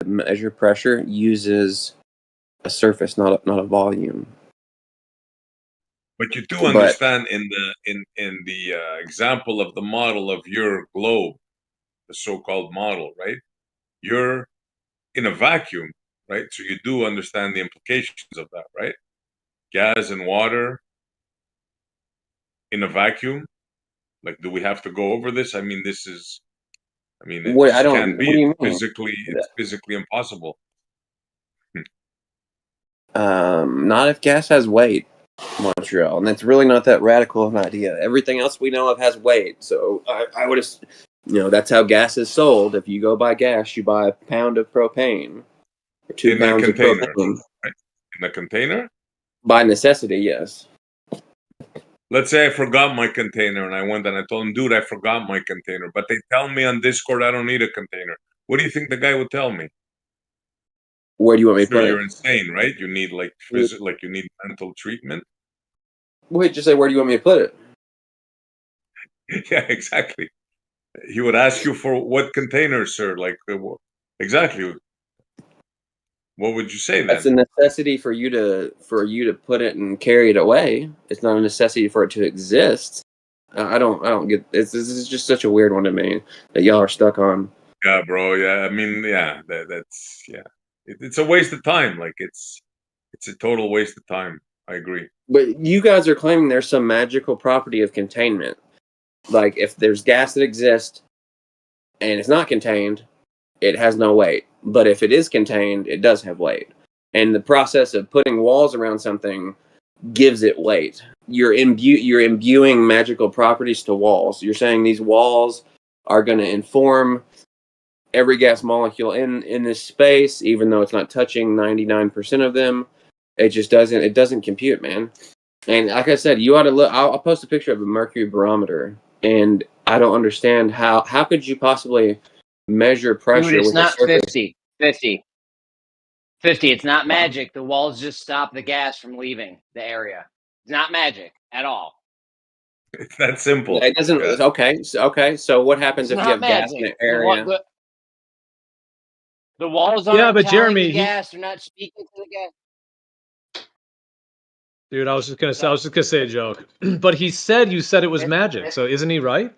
measure pressure uses a surface, not a volume. But you do understand in the example of the model of your globe, the so-called model, right? You're in a vacuum, right? So you do understand the implications of that, right? Gas and water in a vacuum. Like, do we have to go over this? I mean, it What I just don't. can't What be. do It's you mean? physically impossible. Not if gas has weight, Montreal, and that's really not that radical of an idea. Everything else we know of has weight, so I would, that's how gas is sold. If you go buy gas, you buy a pound of propane or 2 pounds of Container, propane. right? In a container. By necessity, yes. Let's say I forgot my container and I went and I told him, dude, I forgot my container. But they tell me on Discord I don't need a container. What do you think the guy would tell me? Where do you want me to Sure, put you're it? insane, right? You need like you need mental treatment. Wait, just say, where do you want me to put it? Yeah, exactly. He would ask you for what container, sir? Like, exactly. What would you say That's then? a necessity for you to put it and carry it away. It's not a necessity for it to exist. I don't get this. This is just such a weird one to me that y'all are stuck on. Yeah, bro. Yeah, I mean, yeah, that's yeah. It's a waste of time. Like, it's a total waste of time. I agree. But you guys are claiming there's some magical property of containment. Like if there's gas that exists and it's not contained, it has no weight. But if it is contained, it does have weight. And the process of putting walls around something gives it weight. You're imbuing magical properties to walls. You're saying these walls are going to inform every gas molecule in this space, even though it's not touching 99% of them. It doesn't compute, man. And like I said, you ought to look. I'll post a picture of a mercury barometer, and I don't understand how could you possibly measure pressure Dude, it's with not a surface. 50. It's not magic. The walls just stop the gas from leaving the area. It's not magic at all. It's that simple. It doesn't. Yeah. Okay. So what happens It's if you not have gas magic. in an area? The walls aren't but telling Jeremy, the gas. They're not speaking to the gas. Dude, I was just gonna say a joke, but you said it was magic. So isn't he right?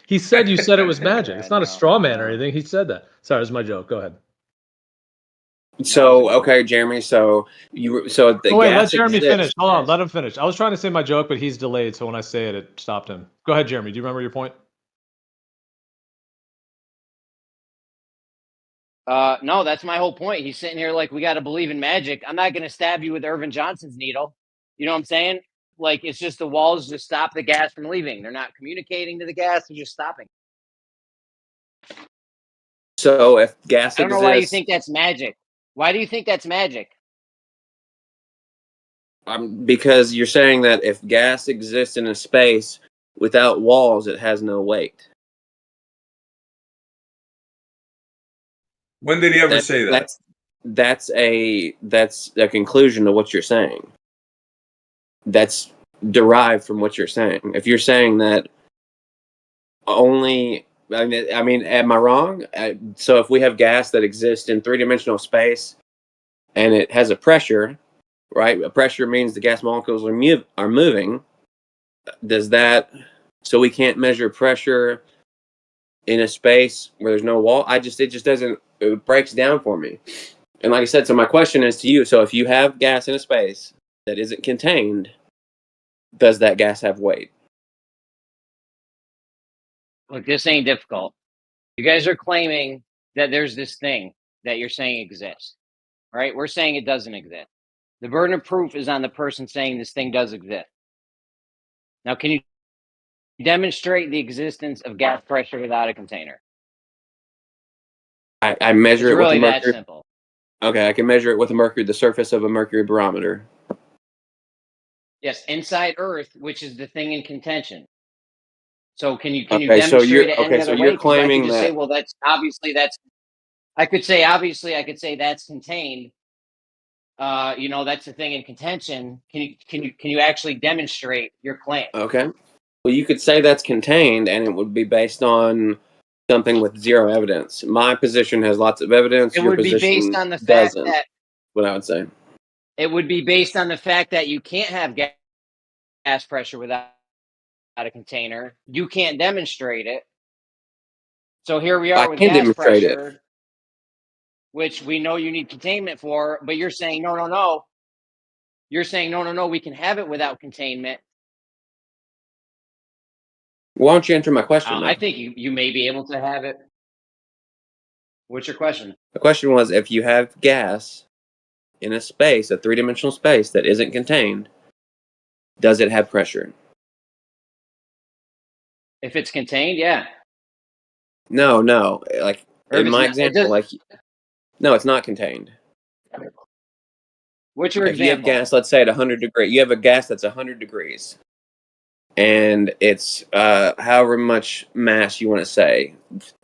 He said you said it was magic. It's not a straw man or anything. He said that. Sorry, it was my joke. Go ahead. So okay, Jeremy. So the wait, let gas Jeremy exists. finish. Hold on, let him finish. I was trying to say my joke, but he's delayed, so when I say it, it stopped him. Go ahead, Jeremy. Do you remember your point? No, that's my whole point. He's sitting here like we got to believe in magic. I'm not going to stab you with Irvin Johnson's needle. You know what I'm saying? Like it's just the walls just stop the gas from leaving. They're not communicating to the gas. They're just stopping. So if gas exists, I don't know why you think that's magic. Why do you think that's magic? Because you're saying that if gas exists in a space without walls, it has no weight. When did he ever say that? That's a conclusion to what you're saying. That's derived from what you're saying. If you're saying that only, I mean, am I wrong? So if we have gas that exists in three-dimensional space and it has a pressure, right? A pressure means the gas molecules are moving. Does that? So we can't measure pressure in a space where there's no wall. It just doesn't. It breaks down for me. And like I said, so my question is to you. So if you have gas in a space that isn't contained, does that gas have weight? Look, this ain't difficult. You guys are claiming that there's this thing that you're saying exists, right? We're saying it doesn't exist. The burden of proof is on the person saying this thing does exist. Now, can you demonstrate the existence of gas pressure without a container? I measure it's it really with a mercury. That simple. Okay, I can measure it with the surface of a mercury barometer. Yes, inside Earth, which is the thing in contention. So can you demonstrate it any other way? You're claiming I could just that. say, well, that's obviously that's. I could say that's contained. That's the thing in contention. Can you actually demonstrate your claim? Okay. Well, you could say that's contained, and it would be based on something with zero evidence. My position has lots of evidence. It Your would be position based on the fact doesn't. that What I would say. it would be based on the fact that you can't have gas pressure without a container. You can't demonstrate it. So here we I are with can gas demonstrate it. pressure, which we know you need containment for, but you're saying no. You're saying no. We can have it without containment. Why don't you answer my question? I think you may be able to have it. What's your question? The question was, if you have gas in a space, a three-dimensional space that isn't contained, does it have pressure? If it's contained, yeah. No. Like Or if in it's my not- it example, does- like no, it's not contained. What's your If you have example? gas, let's say at 100 degrees, you have a gas that's 100 degrees, and it's however much mass you want to say,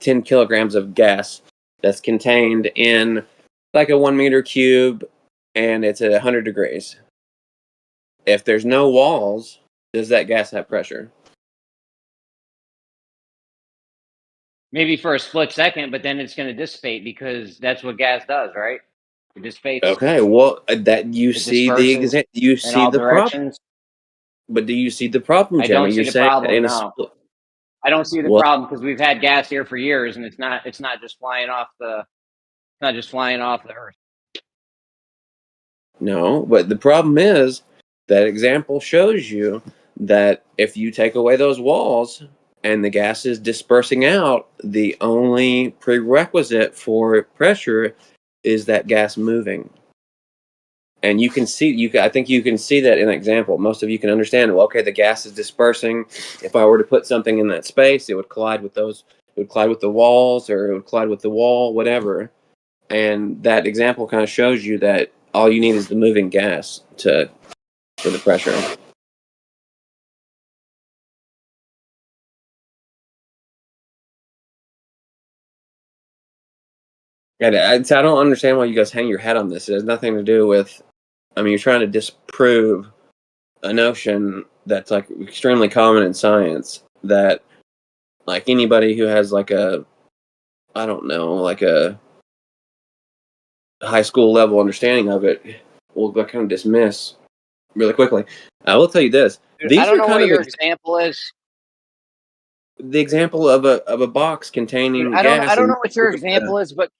10 kilograms of gas that's contained in like a 1 meter cube, and it's at 100 degrees. If there's no walls, does that gas have pressure? Maybe for a split second, but then it's going to dissipate because that's what gas does, right? It dissipates Okay, well, that you It see the disperses you in see all the problem, directions. but do you see the problem, I Jeremy? don't see You're the saying that problem. in a No, split. I don't see the Well, problem because we've had gas here for years, and it's not just flying off the earth. no, but the problem is that example shows you that if you take away those walls and the gas is dispersing out, the only prerequisite for pressure is that gas moving. And you can see, I think you can see that in an example. Most of you can understand, well, okay, the gas is dispersing. If I were to put something in that space, it would collide with those, it would collide with the walls, or it would collide with the wall, whatever. And that example kind of shows you that all you need is the moving gas for the pressure. And I don't understand why you guys hang your hat on this. It has nothing to do with, I mean, you're trying to disprove a notion that's like extremely common in science, that like anybody who has like a, I don't know, like a high school level understanding of it will kind of dismiss really quickly. I will tell you this. Dude, These I don't are know kind what of your example is. the example of a box containing Dude, gas. I don't and know what your example is, but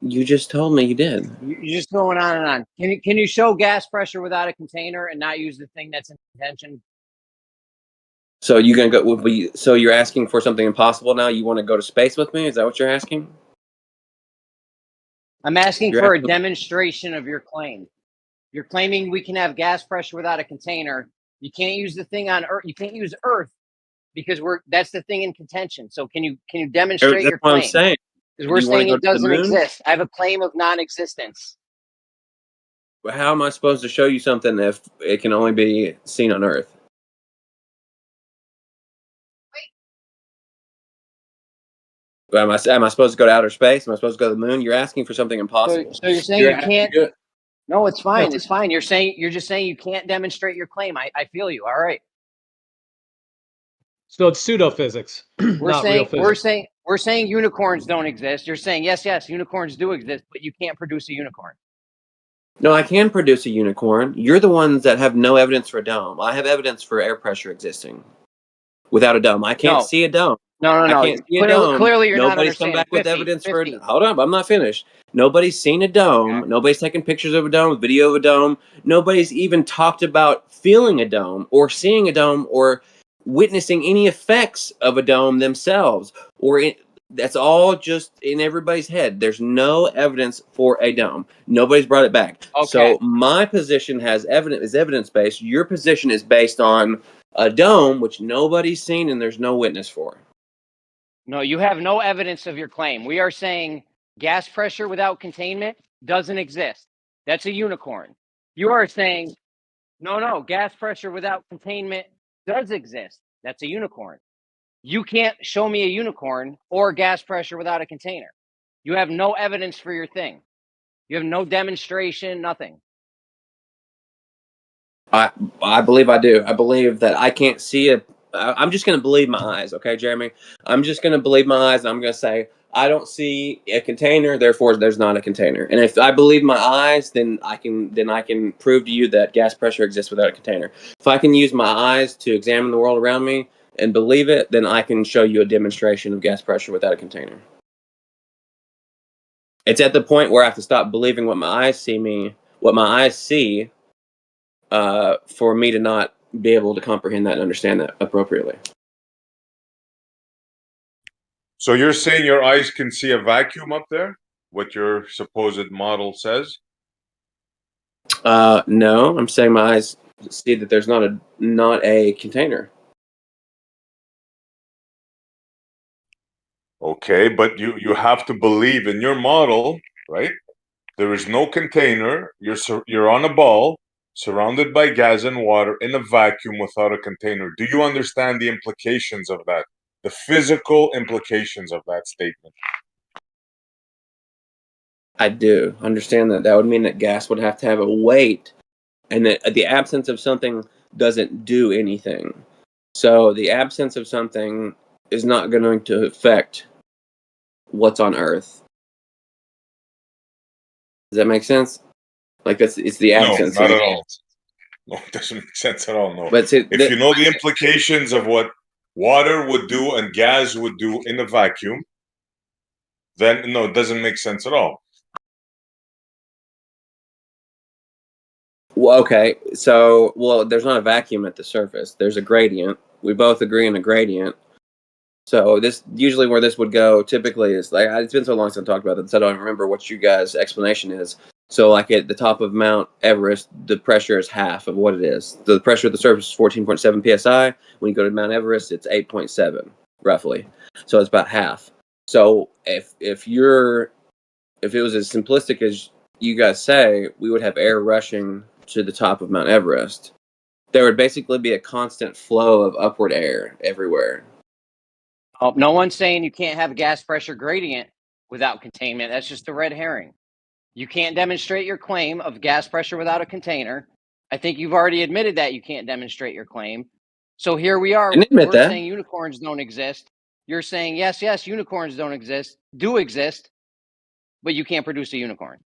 you just told me you did. you're just going on and on. Can you show gas pressure without a container and not use the thing that's in contention? So you gonna go? So you're asking for something impossible now? You want to go to space with me? Is that what you're asking? I'm asking You're for a asking- demonstration of your claim. You're claiming we can have gas pressure without a container. You can't use the thing on Earth. You can't use Earth because that's the thing in contention. So can you demonstrate That's your what I'm claim? saying. Because we're You wanna saying go it to the doesn't moon? exist. I have a claim of non-existence. How am I supposed to show you something if it can only be seen on Earth? Am I supposed to go to outer space? Am I supposed to go to the moon? You're asking for something impossible. So you're saying you can't. you're- No, it's fine. It's fine. You're just saying you can't demonstrate your claim. I feel you. All right. So it's pseudophysics, not real physics. We're saying unicorns don't exist. You're saying yes, unicorns do exist, but you can't produce a unicorn. No, I can produce a unicorn. You're the ones that have no evidence for a dome. I have evidence for air pressure existing without a dome. I can't see a dome. No. I can't see a dome. Clearly, you're not Nobody's come understanding. back with 50, evidence 50. for. Hold on, I'm not finished. Nobody's seen a dome. Okay. Nobody's taken pictures of a dome, video of a dome. Nobody's even talked about feeling a dome or seeing a dome or witnessing any effects of a dome themselves. That's all just in everybody's head. There's no evidence for a dome. Nobody's brought it back. Okay. So my position is evidence based. Your position is based on a dome, which nobody's seen and there's no witness for. No, you have no evidence of your claim. We are saying gas pressure without containment doesn't exist. That's a unicorn. You are saying, no, gas pressure without containment does exist. That's a unicorn. You can't show me a unicorn or gas pressure without a container. You have no evidence for your thing. You have no demonstration, nothing. I believe I do. I believe that I can't see I'm just going to believe my eyes, okay, Jeremy? I'm just going to believe my eyes, and I'm going to say I don't see a container, therefore there's not a container. And if I believe my eyes, then I can prove to you that gas pressure exists without a container. If I can use my eyes to examine the world around me and believe it, then I can show you a demonstration of gas pressure without a container. It's at the point where I have to stop believing what my eyes see for me to not be able to comprehend that and understand that appropriately. So you're saying your eyes can see a vacuum up there? What your supposed model says? No, I'm saying my eyes see that there's not a container. Okay, but you have to believe in your model, right? There is no container. You're on a ball surrounded by gas and water in a vacuum without a container. Do you understand the implications of that? The physical implications of that statement? I do understand that. That would mean that gas would have to have a weight, and that the absence of something doesn't do anything. So the absence of something is not going to affect what's on Earth. Does that make sense? Like it's the absence. No, not at all. No, it doesn't make sense at all. No. But see, If you know the implications of what water would do and gas would do in a vacuum, then no, it doesn't make sense at all. well, okay, so there's not a vacuum at the surface. There's a gradient. We both agree on a gradient. So this usually where this would go typically is like it's been so long since I talked about this, I don't even remember what you guys' explanation is. So like at the top of Mount Everest, the pressure is half of what it is. The pressure at the surface is 14.7 psi. When you go to Mount Everest, it's 8.7 roughly. So it's about half. So if it was as simplistic as you guys say, we would have air rushing to the top of Mount Everest. There would basically be a constant flow of upward air everywhere. Oh, no one's saying you can't have a gas pressure gradient without containment. That's just a red herring. You can't demonstrate your claim of gas pressure without a container. I think you've already admitted that you can't demonstrate your claim. So here we are. I didn't admit We're that. saying unicorns don't exist. You're saying, yes, unicorns do exist, but you can't produce a unicorn.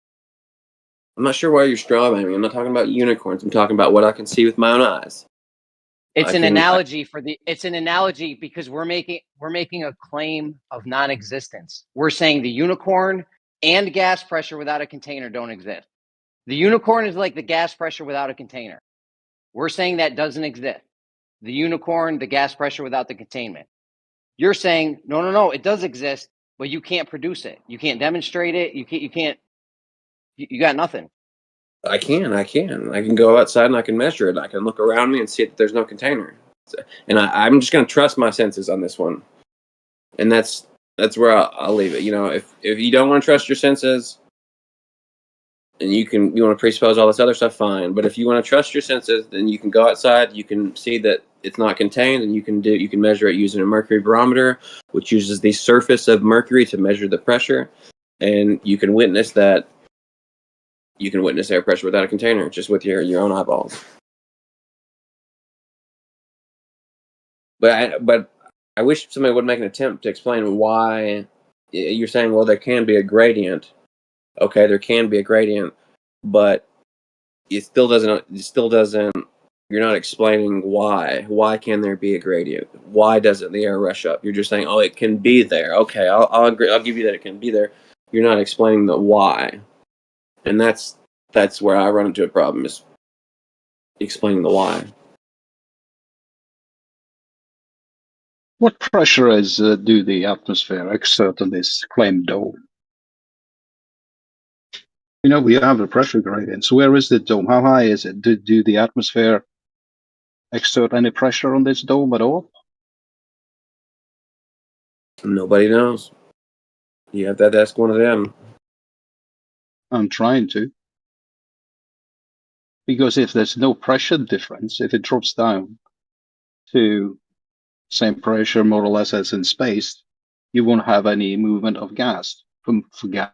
I'm not sure why you're straw manning. I'm not talking about unicorns. I'm talking about what I can see with my own eyes. It's an analogy because we're making a claim of non-existence. We're saying the unicorn and gas pressure without a container don't exist. The unicorn is like the gas pressure without a container. We're saying that doesn't exist. The unicorn, the gas pressure without the containment. You're saying, no, it does exist, but you can't produce it. You can't demonstrate it. You got nothing. I can go outside and I can measure it. I can look around me and see that there's no container. And I'm just going to trust my senses on this one. And that's where I'll leave it. You know, if you don't want to trust your senses, and you want to presuppose all this other stuff, fine. But if you want to trust your senses, then you can go outside. You can see that it's not contained, and you can measure it using a mercury barometer, which uses the surface of Mercury to measure the pressure, and you can witness that. You can witness air pressure without a container, just with your own eyeballs. But I wish somebody would make an attempt to explain why you're saying, well, there can be a gradient. Okay, there can be a gradient, but it still doesn't. You're not explaining why. Why can there be a gradient? Why doesn't the air rush up? You're just saying, oh, it can be there. Okay, I'll agree. I'll give you that it can be there. You're not explaining the why, and that's where I run into a problem, is explaining the why. What pressures do the atmosphere exert on this claimed dome? You know, we have a pressure gradient. So where is the dome? How high is it? Do the atmosphere exert any pressure on this dome at all? Nobody knows. You have to ask one of them. I'm trying to. Because if there's no pressure difference, if it drops down to same pressure more or less as in space, you won't have any movement of gas. For gas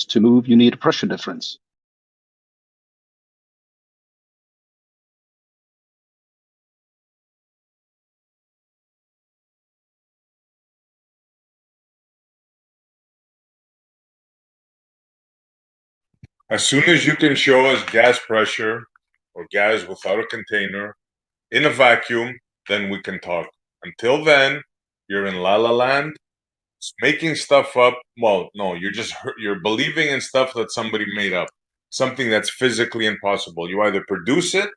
to move, you need a pressure difference. As soon as you can show us gas pressure or gas without a container in a vacuum, then we can talk. Until then, you're in La La Land, making stuff up. Well, no, you're believing in stuff that somebody made up, something that's physically impossible. You either produce it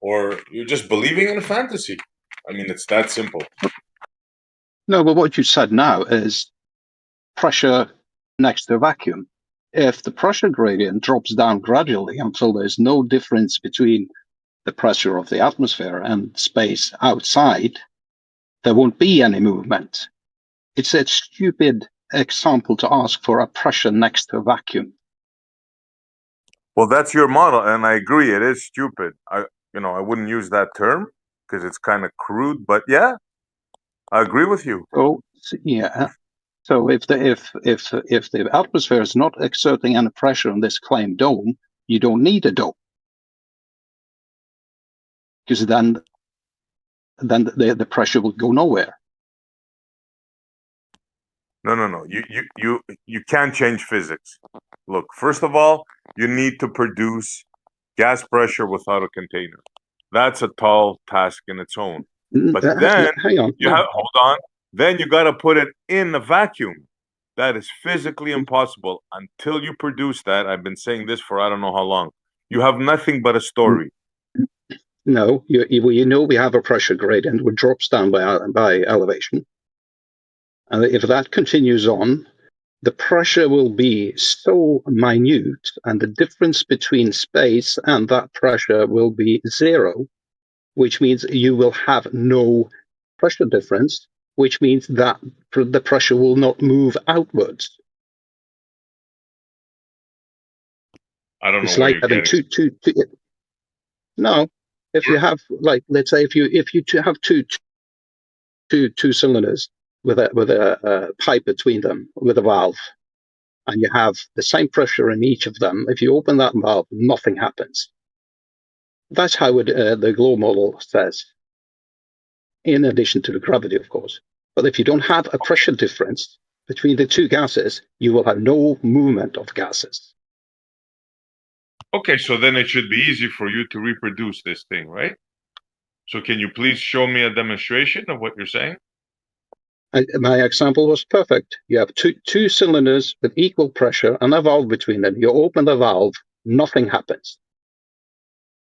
or you're just believing in a fantasy. I mean, it's that simple. No, but what you said now is pressure next to a vacuum. If the pressure gradient drops down gradually until there's no difference between the pressure of the atmosphere and space outside, there won't be any movement. It's a stupid example to ask for a pressure next to a vacuum. Well, that's your model, and I agree. It is stupid. I wouldn't use that term because it's kind of crude. But yeah, I agree with you. So yeah. So if the atmosphere is not exerting any pressure on this claimed dome, you don't need a dome, because then the pressure will go nowhere. No. You can't change physics. Look, first of all, you need to produce gas pressure without a container. That's a tall task in its own. But then hang on. Hold on. Then you got to put it in a vacuum. That is physically impossible. Until you produce that, I've been saying this for I don't know how long. You have nothing but a story. No, you know we have a pressure gradient which drops down by elevation. And if that continues on, the pressure will be so minute, and the difference between space and that pressure will be zero, which means you will have no pressure difference, which means that the pressure will not move outwards. I don't know. It's like having two. No, if you have, like, let's say if you have two cylinders with a pipe between them with a valve, and you have the same pressure in each of them, if you open that valve, nothing happens. That's how the glow model says, in addition to the gravity, of course. But if you don't have a pressure difference between the two gases, you will have no movement of gases. Okay, so then it should be easy for you to reproduce this thing, right? So can you please show me a demonstration of what you're saying? My example was perfect. You have two cylinders with equal pressure and a valve between them. You open the valve, nothing happens.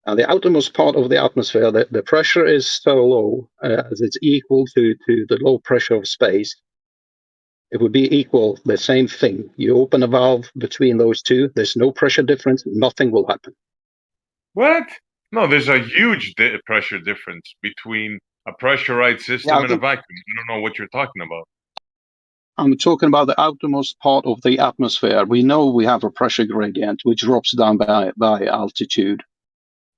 And the outermost part of the atmosphere, the pressure is so low as it's equal to the low pressure of space. It would be equal, the same thing. You open a valve between those two, there's no pressure difference, nothing will happen. What? No, there's a huge pressure difference between a pressurized system and a vacuum. I don't know what you're talking about. I'm talking about the outermost part of the atmosphere. We know we have a pressure gradient which drops down by altitude.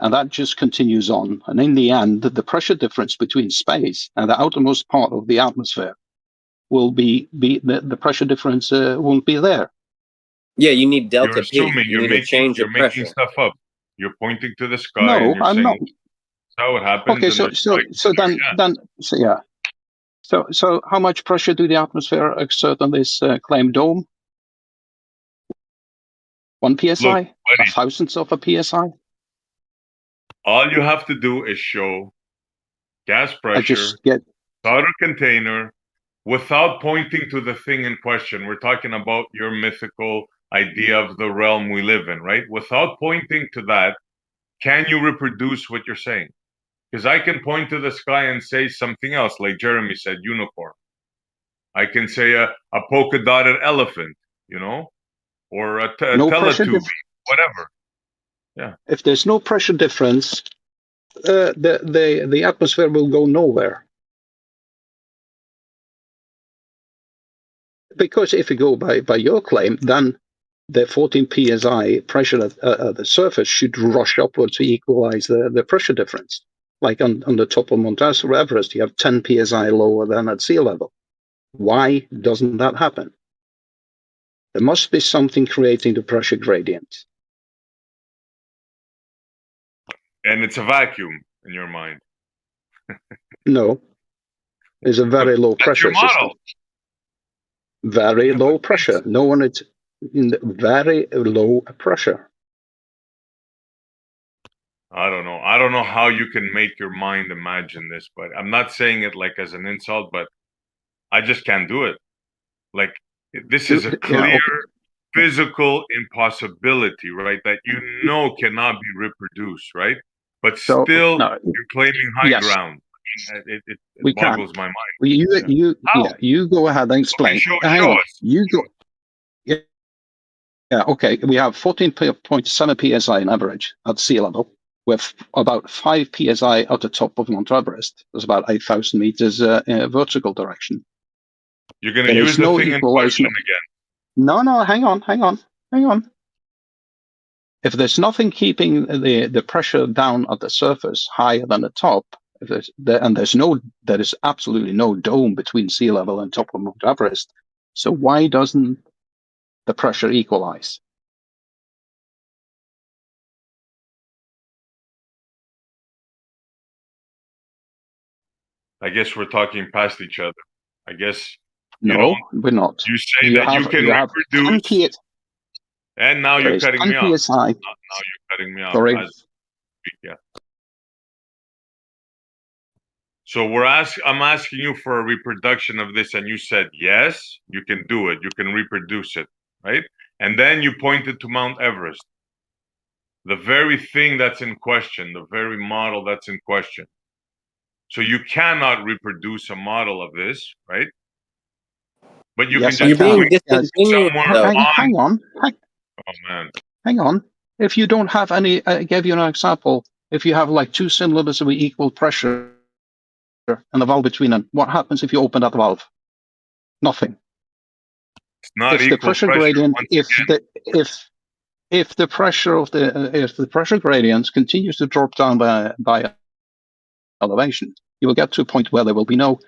And that just continues on. And in the end, the pressure difference between space and the outermost part of the atmosphere will be the pressure difference won't be there. Yeah, you need delta You're assuming P. you're making stuff up. You're pointing to the sky. No, and you're I'm saying, not. That's how it happens. Okay, so how much pressure do the atmosphere exert on this claimed dome? 1 psi? Look, buddy, a thousandth of a psi? All you have to do is show gas pressure, without a container, without pointing to the thing in question. We're talking about your mythical idea of the realm we live in, right? Without pointing to that, can you reproduce what you're saying? Because I can point to the sky and say something else, like Jeremy said, unicorn. I can say a polka dotted elephant, or a Teletubby, whatever. Yeah. If there's no pressure difference, the atmosphere will go nowhere. Because if you go by your claim, then the 14 psi pressure at the surface should rush upwards to equalize the pressure difference. Like on the top of Mount Everest, you have 10 psi lower than at sea level. Why doesn't that happen? There must be something creating the pressure gradient. And it's a vacuum in your mind. No, it's a very low pressure system. Very low pressure. No one is in very low pressure. I don't know. I don't know how you can make your mind imagine this, but I'm not saying it like as an insult, but I just can't do it. Like, this is a Yeah, clear okay. physical impossibility, right? That you know cannot be reproduced, right? But So still, no, you're claiming high yes, ground. It we can. boggles my mind. How? You go ahead and Okay, explain. show Hang on. us. You go. Yeah, yeah, okay. We have 14.7 psi on average at sea level, with about 5 psi at the top of Mount Everest. There's about 8,000 meters vertical direction. You're going to There use is the no thing in equalization. question again. No, hang on. If there's nothing keeping the pressure down at the surface higher than the top, if there is absolutely no dome between sea level and top of Mount Everest. So why doesn't the pressure equalize? I guess we're talking past each other. I guess No, we're not. you say that you can reproduce, and now you're cutting me off. PSI. Now you're cutting me off. Sorry. Yeah. So I'm asking you for a reproduction of this, and you said yes, you can do it. You can reproduce it, right? And then you pointed to Mount Everest, the very thing that's in question, the very model that's in question. So you cannot reproduce a model of this, right? But you Yes, can I just You're being point disingenuous, somewhere though. Hang on. Oh man. Hang on. If you don't have any, I gave you an example. If you have like two cylinders with equal pressure and a valve between them, what happens if you open that valve? Nothing. It's not If the equal pressure pressure. gradient, Once if the pressure gradient continues to drop down by elevation, you will get to a point where there will be no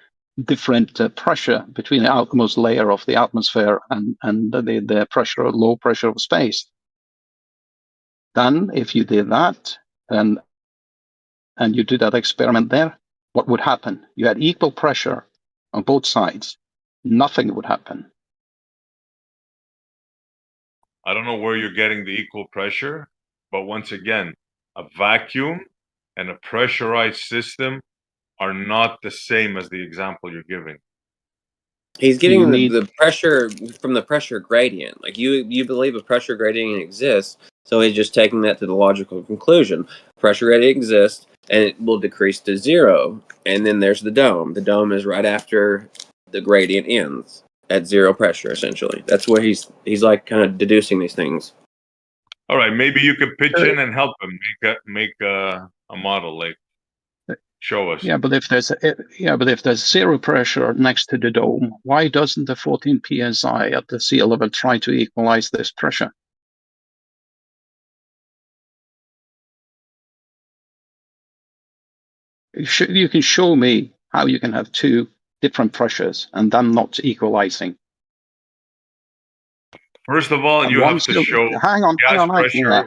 different pressure between the outermost layer of the atmosphere and the pressure, low pressure of space. Then, if you did that and you did that experiment there, what would happen? You had equal pressure on both sides. Nothing would happen. I don't know where you're getting the equal pressure, but once again, a vacuum and a pressurized system are not the same as the example you're giving. He's getting the pressure from the pressure gradient. Like you believe a pressure gradient exists, so he's just taking that to the logical conclusion. Pressure gradient exists, and it will decrease to zero. And then there's the dome. The dome is right after the gradient ends at zero pressure. Essentially, that's where he's like kind of deducing these things. All right, maybe you could pitch in and help him make a model. Like, show us. Yeah, but if there's zero pressure next to the dome, why doesn't the 14 psi at the sea level try to equalize this pressure? You can show me how you can have two different pressures and them not equalizing. First of all, you have to show gas pressure.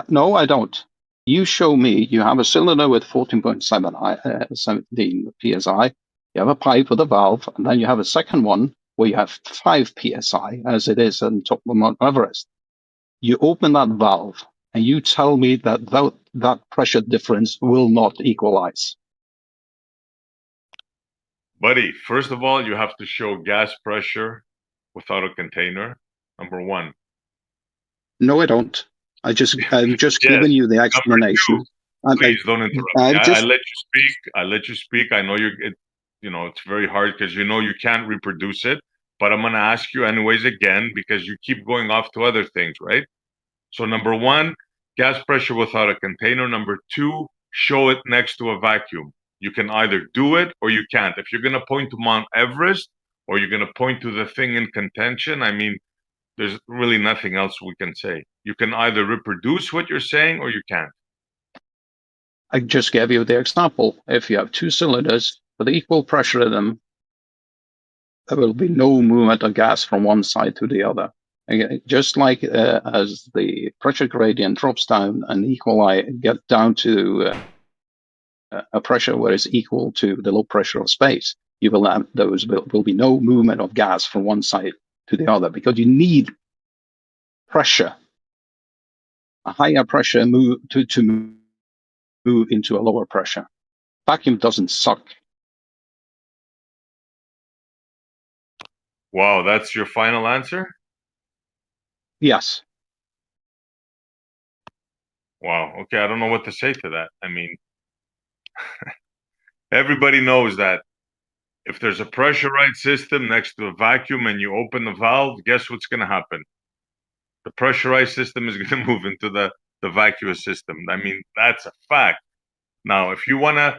No, I don't. You show me you have a cylinder with 14.17 psi. You have a pipe with a valve, and then you have a second one where you have 5 psi, as it is on top of Mount Everest. You open that valve, and you tell me that that pressure difference will not equalize. Buddy, first of all, you have to show gas pressure without a container. Number one. No, I don't. I'm just giving you the explanation. Please don't interrupt me. I let you speak. I let you speak. I know it's very hard because you can't reproduce it. But I'm gonna ask you anyways again because you keep going off to other things, right? So number one, gas pressure without a container. Number two, show it next to a vacuum. You can either do it or you can't. If you're gonna point to Mount Everest or you're gonna point to the thing in contention, I mean, there's really nothing else we can say. You can either reproduce what you're saying or you can't. I just gave you the example. If you have two cylinders with equal pressure in them, there will be no movement of gas from one side to the other. Again, just like as the pressure gradient drops down and get down to a pressure where it's equal to the low pressure of space, you will have will be no movement of gas from one side to the other because you need pressure a higher pressure move to move into a lower pressure. Vacuum doesn't suck. Wow, that's your final answer? Yes. Wow. Okay, I don't know what to say to that. I mean, everybody knows that if there's a pressurized system next to a vacuum and you open the valve, guess what's going to happen? The pressurized system is going to move into the vacuous system. I mean, that's a fact. Now, if you want to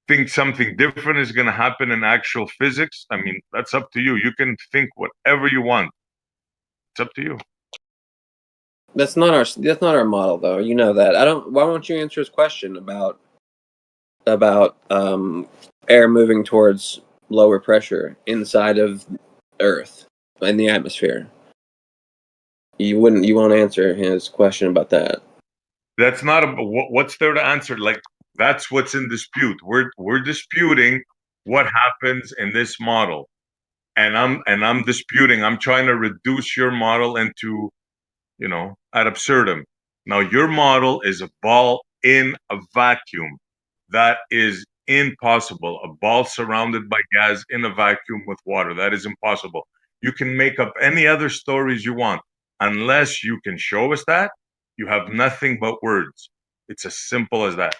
think something different is going to happen in actual physics, I mean, that's up to you. You can think whatever you want. It's up to you. That's not our model, though. You know that. Why won't you answer his question about air moving towards lower pressure inside of Earth in the atmosphere? You won't answer his question about that. That's not what's there to answer. Like, that's what's in dispute. We're disputing what happens in this model, and I'm disputing. I'm trying to reduce your model into, ad absurdum. Now, your model is a ball in a vacuum. That is impossible. A ball surrounded by gas in a vacuum with water. That is impossible. You can make up any other stories you want. Unless you can show us that, you have nothing but words. It's as simple as that.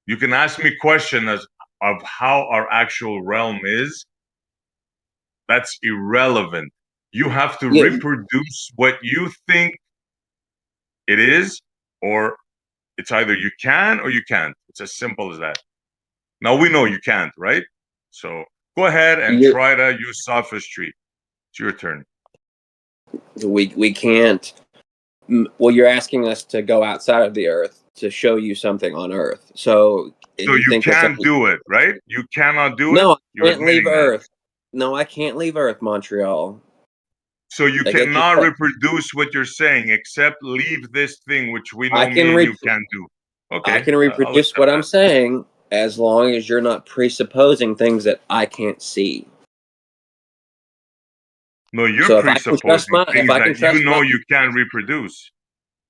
You can ask me questions of how our actual realm is. That's irrelevant. You have to reproduce what you think it is, or it's either you can or you can't. It's as simple as that. Now, we know you can't, right? So go ahead and try to use sophistry. It's your turn. We can't. Well, you're asking us to go outside of the Earth to show you something on Earth. So you can't do it, right? You cannot do it? No, I can't leave Earth. No, I can't leave Earth, Montreal. So you cannot reproduce what you're saying, except leave this thing, which we know you can do. Okay. I can reproduce what I'm saying as long as you're not presupposing things that I can't see. No, you're presupposing things that you know you can reproduce.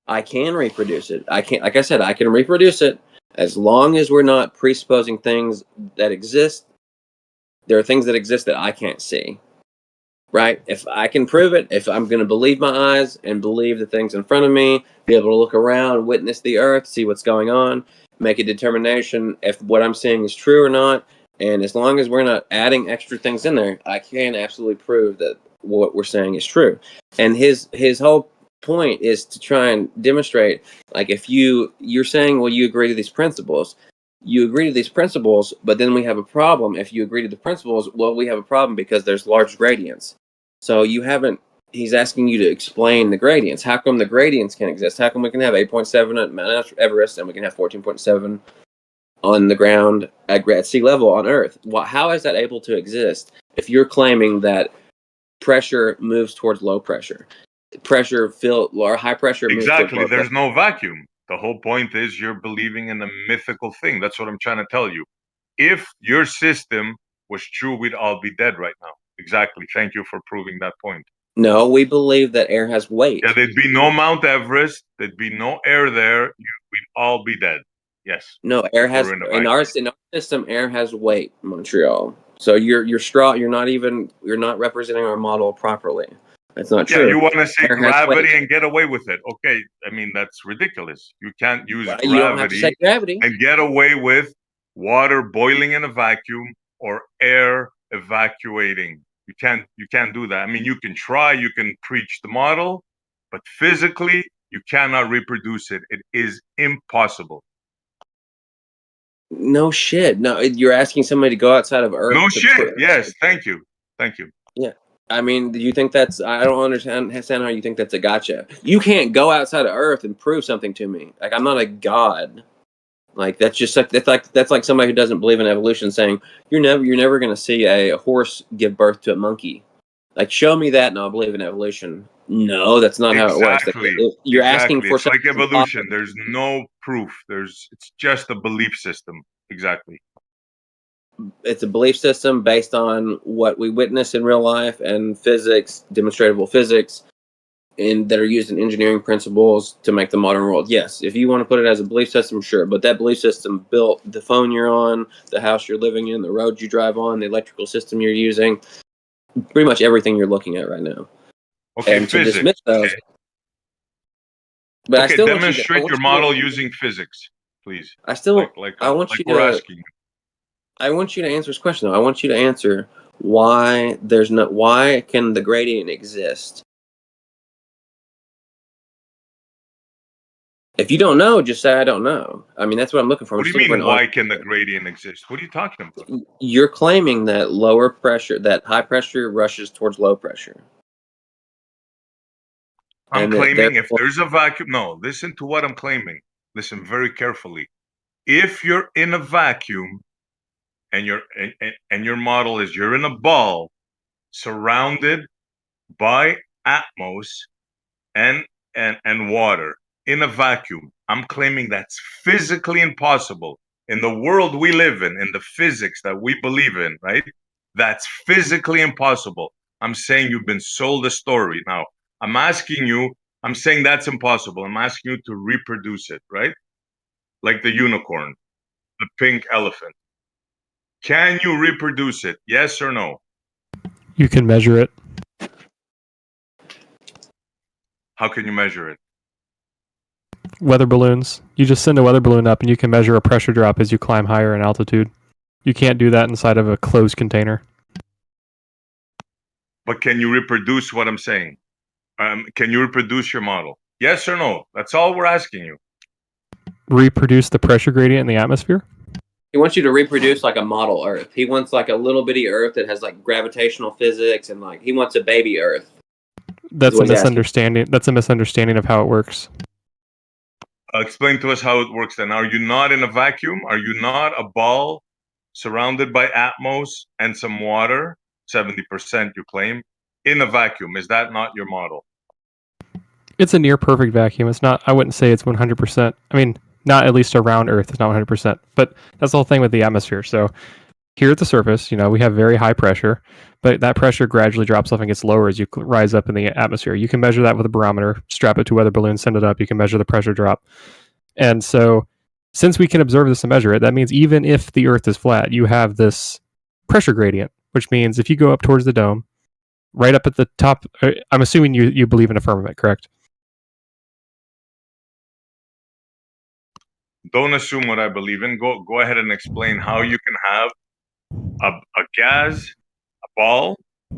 I can reproduce it. I can't, like I said, I can reproduce it as long as we're not presupposing things that exist. There are things that exist that I can't see. Right? If I can prove it, if I'm going to believe my eyes and believe the things in front of me, be able to look around, witness the Earth, see what's going on, make a determination if what I'm saying is true or not, and as long as we're not adding extra things in there, I can absolutely prove that what we're saying is true. And his whole point is to try and demonstrate, like, if you're saying, well, you agree to these principles. You agree to these principles, but then we have a problem. If you agree to the principles, well, we have a problem because there's large gradients. So he's asking you to explain the gradients. How come the gradients can exist? How come we can have 8.7 at Mount Everest and we can have 14.7 on the ground at sea level on Earth? How is that able to exist if you're claiming that pressure moves towards low pressure? Pressure or high pressure moves towards low pressure. There's no vacuum. The whole point is you're believing in a mythical thing. That's what I'm trying to tell you. If your system was true, we'd all be dead right now. Exactly. Thank you for proving that point. No, we believe that air has weight. Yeah, there'd be no Mount Everest. There'd be no air there. We'd all be dead. Yes. No, air has in our system. Air has weight, Montreal. So you're not representing our model properly. That's not true. Yeah, you want to say gravity and get away with it. Okay, I mean, that's ridiculous. You can't use gravity and get away with water boiling in a vacuum or air evacuating. You can't do that. I mean, you can try, you can preach the model, but physically, you cannot reproduce it. It is impossible. No shit. No, you're asking somebody to go outside of Earth. No shit. Yes, thank you. Yeah. I mean, do you think that's? I don't understand how you think that's a gotcha. You can't go outside of Earth and prove something to me. Like, I'm not a god. Like, that's like somebody who doesn't believe in evolution saying you're never going to see a horse give birth to a monkey. Like, show me that and I'll believe in evolution. No, that's not how it works. You're asking for something like evolution. There's no proof. It's just a belief system. Exactly. It's a belief system based on what we witness in real life and physics, demonstrable physics. that are used in engineering principles to make the modern world. Yes, if you want to put it as a belief system, sure. But that belief system built the phone you're on, the house you're living in, the road you drive on, the electrical system you're using, pretty much everything you're looking at right now. Okay, And to physics. dismiss those. Okay. But I still Demonstrate want your model using physics, please. I still I want like you we're to asking. I want you to answer this question though. I want you to answer why can the gradient exist? If you don't know, just say I don't know. I mean, that's what I'm looking for. What do you mean? Why can the gradient exist? What are you talking about? You're claiming that that high pressure rushes towards low pressure. I'm claiming if there's a vacuum. No, listen to what I'm claiming. Listen very carefully. If you're in a vacuum, and your model is you're in a ball surrounded by atmos and water in a vacuum, I'm claiming that's physically impossible in the world we live in the physics that we believe in, right? That's physically impossible. I'm saying you've been sold a story. Now I'm saying that's impossible. I'm asking you to reproduce it, right? Like the unicorn, the pink elephant. Can you reproduce it? Yes or no? You can measure it. How can you measure it? Weather balloons. You just send a weather balloon up and you can measure a pressure drop as you climb higher in altitude. You can't do that inside of a closed container. But can you reproduce what I'm saying? Can you reproduce your model? Yes or no? That's all we're asking you. Reproduce the pressure gradient in the atmosphere? He wants you to reproduce like a model Earth. He wants like a little bitty Earth that has like gravitational physics and like he wants a baby Earth. That's a misunderstanding. That's a misunderstanding of how it works. Explain to us how it works then. Are you not in a vacuum? Are you not a ball surrounded by atmos and some water? 70% you claim in a vacuum. Is that not your model? It's a near perfect vacuum. It's not. I wouldn't say it's 100%. I mean, not at least around Earth. It's not 100%. But that's the whole thing with the atmosphere. So here at the surface, we have very high pressure, but that pressure gradually drops off and gets lower as you rise up in the atmosphere. You can measure that with a barometer, strap it to a weather balloon, send it up. You can measure the pressure drop. And so since we can observe this and measure it, that means even if the Earth is flat, you have this pressure gradient, which means if you go up towards the dome, right up at the top, I'm assuming you believe in a firmament, correct? Don't assume what I believe in. Go ahead and explain how you can have a gas, a ball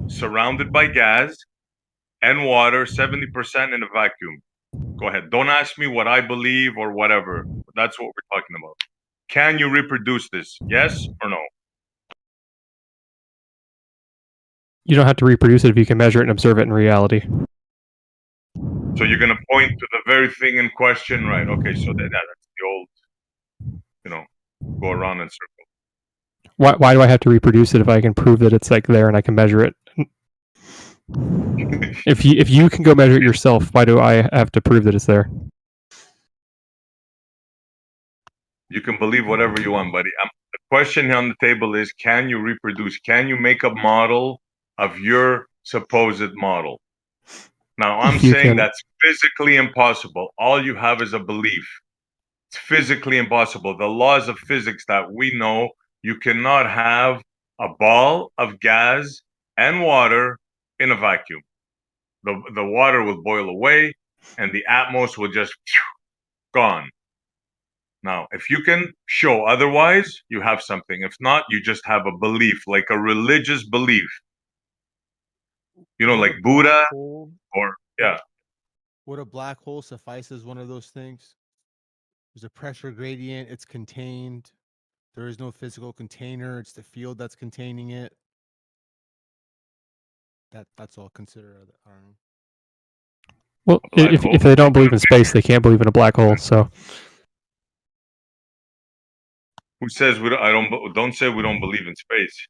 surrounded by gas and water, 70% in a vacuum. Go ahead. Don't ask me what I believe or whatever. That's what we're talking about. Can you reproduce this? Yes or no? You don't have to reproduce it if you can measure it and observe it in reality. So you're going to point to the very thing in question, right? Okay, so that's the old, go around in circles. Why do I have to reproduce it if I can prove that it's like there and I can measure it? If you can go measure it yourself, why do I have to prove that it's there? You can believe whatever you want, buddy. The question on the table is, can you reproduce? Can you make a model of your supposed model? Now, I'm saying that's physically impossible. All you have is a belief. It's physically impossible. The laws of physics that we know, you cannot have a ball of gas and water in a vacuum. The water will boil away and the atmos will just gone. Now, if you can show otherwise, you have something. If not, you just have a belief, like a religious belief. Like Buddha or, yeah. Would a black hole suffice as one of those things? There's a pressure gradient, it's contained. There is no physical container, it's the field that's containing it. That's all considered. I don't know. Well, if they don't believe in space, they can't believe in a black hole. So, who says don't say we don't believe in space?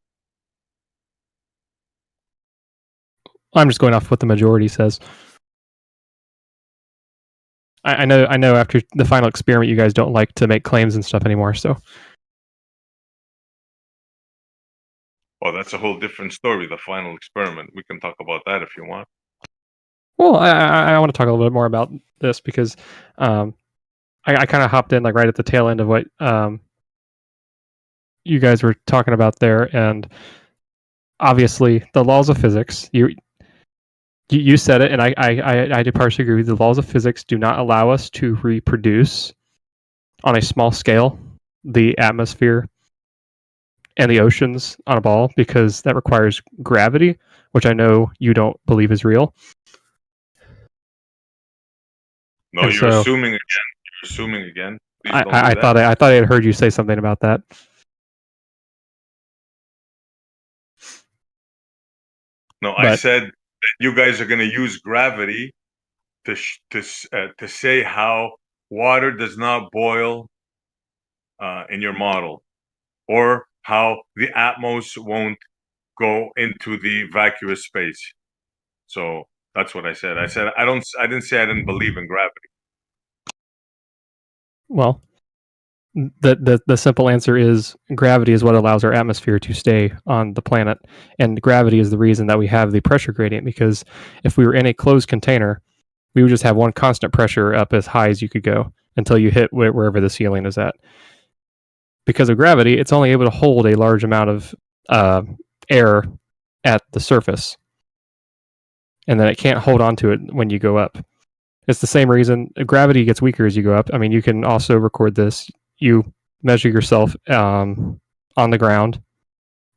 I'm just going off what the majority says. I know. After the final experiment, you guys don't like to make claims and stuff anymore. So, well, that's a whole different story. The final experiment. We can talk about that if you want. Well, I want to talk a little bit more about this because I kind of hopped in like right at the tail end of what you guys were talking about there, and obviously the laws of physics. You said it, and I do partially agree. The laws of physics do not allow us to reproduce on a small scale the atmosphere and the oceans on a ball because that requires gravity, which I know you don't believe is real. No, And you're so- assuming again. You're assuming again. Please don't do I that. thought I had heard you say something about that. No, I But- said that you guys are going to use gravity to say how water does not boil in your model, or how the Atmos won't go into the vacuous space. So that's what I said. I said I didn't say I didn't believe in gravity. Well, the simple answer is gravity is what allows our atmosphere to stay on the planet, and gravity is the reason that we have the pressure gradient. Because if we were in a closed container, we would just have one constant pressure up as high as you could go until you hit wherever the ceiling is at. Because of gravity, it's only able to hold a large amount of air at the surface, and then it can't hold on to it when you go up. It's the same reason gravity gets weaker as you go up. I mean, you can also record this. You measure yourself on the ground,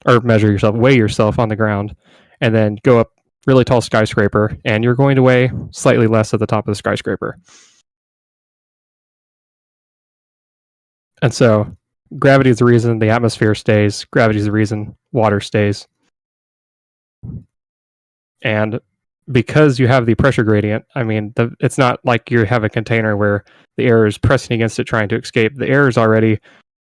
or weigh yourself on the ground, and then go up really tall skyscraper, and you're going to weigh slightly less at the top of the skyscraper. And so gravity is the reason the atmosphere stays. Gravity is the reason water stays. And because you have the pressure gradient, I mean, it's not like you have a container where the air is pressing against it trying to escape. The air is already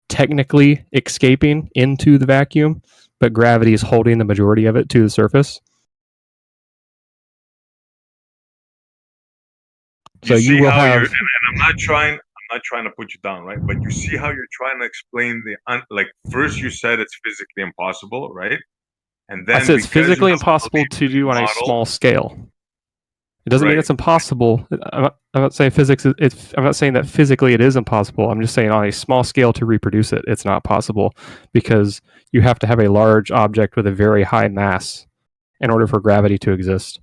technically escaping into the vacuum, but gravity is holding the majority of it to the surface. So you will have. And I'm not trying to put you down, right? But you see how you're trying to explain like first you said it's physically impossible, right? And then I said it's because you physically have impossible to do on a model- small scale. It doesn't mean Right. it's impossible. I'm not saying physics. I'm not saying that physically it is impossible. I'm just saying on a small scale to reproduce it, it's not possible because you have to have a large object with a very high mass in order for gravity to exist.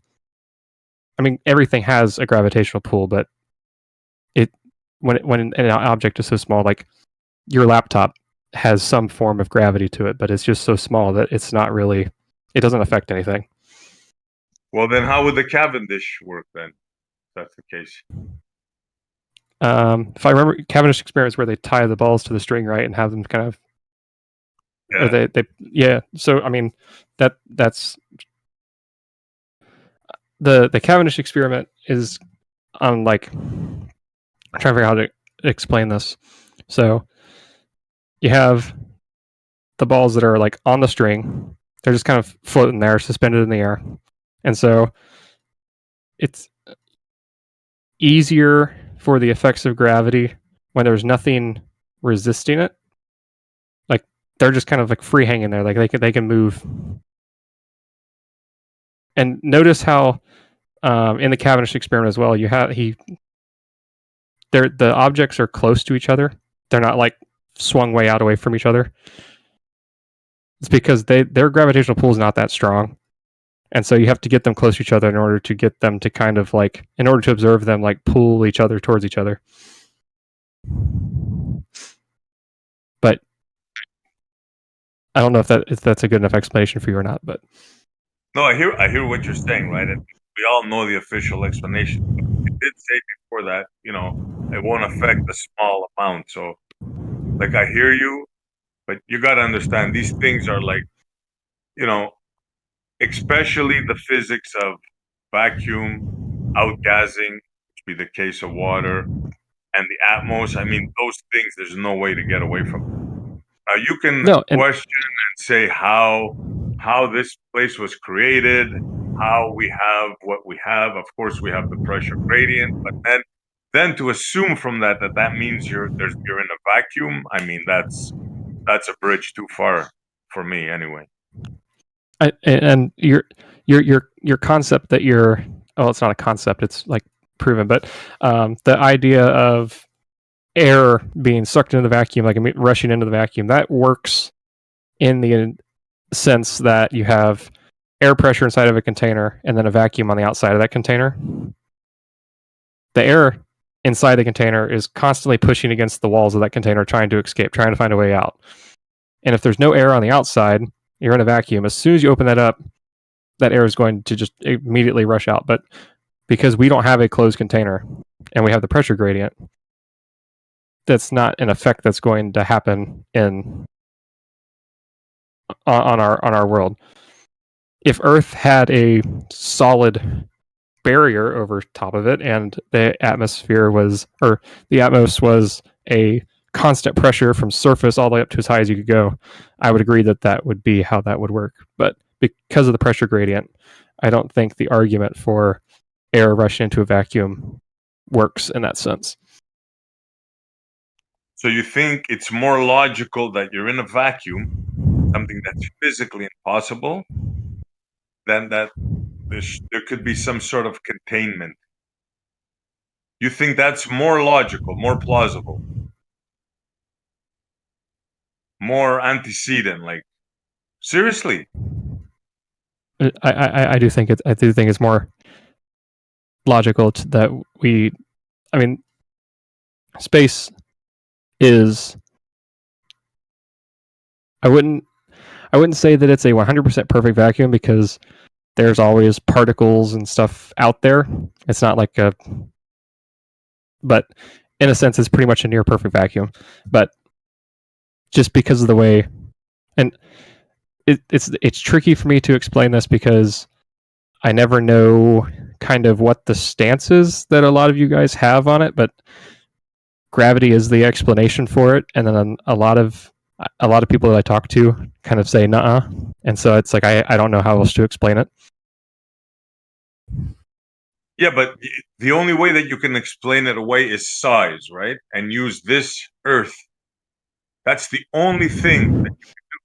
I mean, everything has a gravitational pull, but when an object is so small, like your laptop has some form of gravity to it, but it's just so small that it's not really. It doesn't affect anything. Well, then how would the Cavendish work then? If that's the case. If I remember, Cavendish experiments where they tie the balls to the string, right, and have them kind of, Yeah. or yeah. So I mean, that's the Cavendish experiment is on like, I'm trying to figure out how to explain this. So you have the balls that are like on the string; they're just kind of floating there, suspended in the air, and so it's easier for the effects of gravity when there's nothing resisting it. Like they're just kind of like free hanging there, like they can move. And notice how in the Cavendish experiment as well, the objects are close to each other. They're not like swung way out away from each other. It's because their gravitational pull is not that strong. And so you have to get them close to each other in order to get them to kind of like, in order to observe them like pull each other towards each other. But I don't know if that's a good enough explanation for you or not. But No, I hear what you're saying, right? And we all know the official explanation. You did say before that, it won't affect a small amount. So, like, I hear you, but you got to understand these things are like, especially the physics of vacuum, outgassing, which would be the case of water, and the Atmos. I mean, those things, there's no way to get away from. Now, you can question and say how this place was created, how we have what we have. Of course, we have the pressure gradient, but then to assume from that means you're in a vacuum. I mean, that's a bridge too far for me, anyway. And your concept that you're well, it's not a concept, it's like proven, but the idea of air being sucked into the vacuum, like rushing into the vacuum, that works in the sense that you have air pressure inside of a container and then a vacuum on the outside of that container. The air inside the container is constantly pushing against the walls of that container, trying to escape, trying to find a way out. And if there's no air on the outside, you're in a vacuum. As soon as you open that up, that air is going to just immediately rush out. But because we don't have a closed container and we have the pressure gradient, that's not an effect that's going to happen on our world. If Earth had a solid barrier over top of it and the atmosphere was, or the atmos was a constant pressure from surface all the way up to as high as you could go, I would agree that that would be how that would work. But because of the pressure gradient, I don't think the argument for air rushing into a vacuum works in that sense. So you think it's more logical that you're in a vacuum, something that's physically impossible, than that there could be some sort of containment? You think that's more logical, more plausible, more antecedent? Like, seriously? I do think it's more logical that space is. I wouldn't say that it's a 100% perfect vacuum because there's always particles and stuff out there. It's not like but in a sense, it's pretty much a near perfect vacuum. But just because of the way, and it's tricky for me to explain this because I never know kind of what the stance is that a lot of you guys have on it, but gravity is the explanation for it, and then a lot of people that I talk to kind of say nuh-uh, and so it's like I don't know how else to explain it. Yeah, but the only way that you can explain it away is size, right? And use this Earth. That's the only thing that you can do.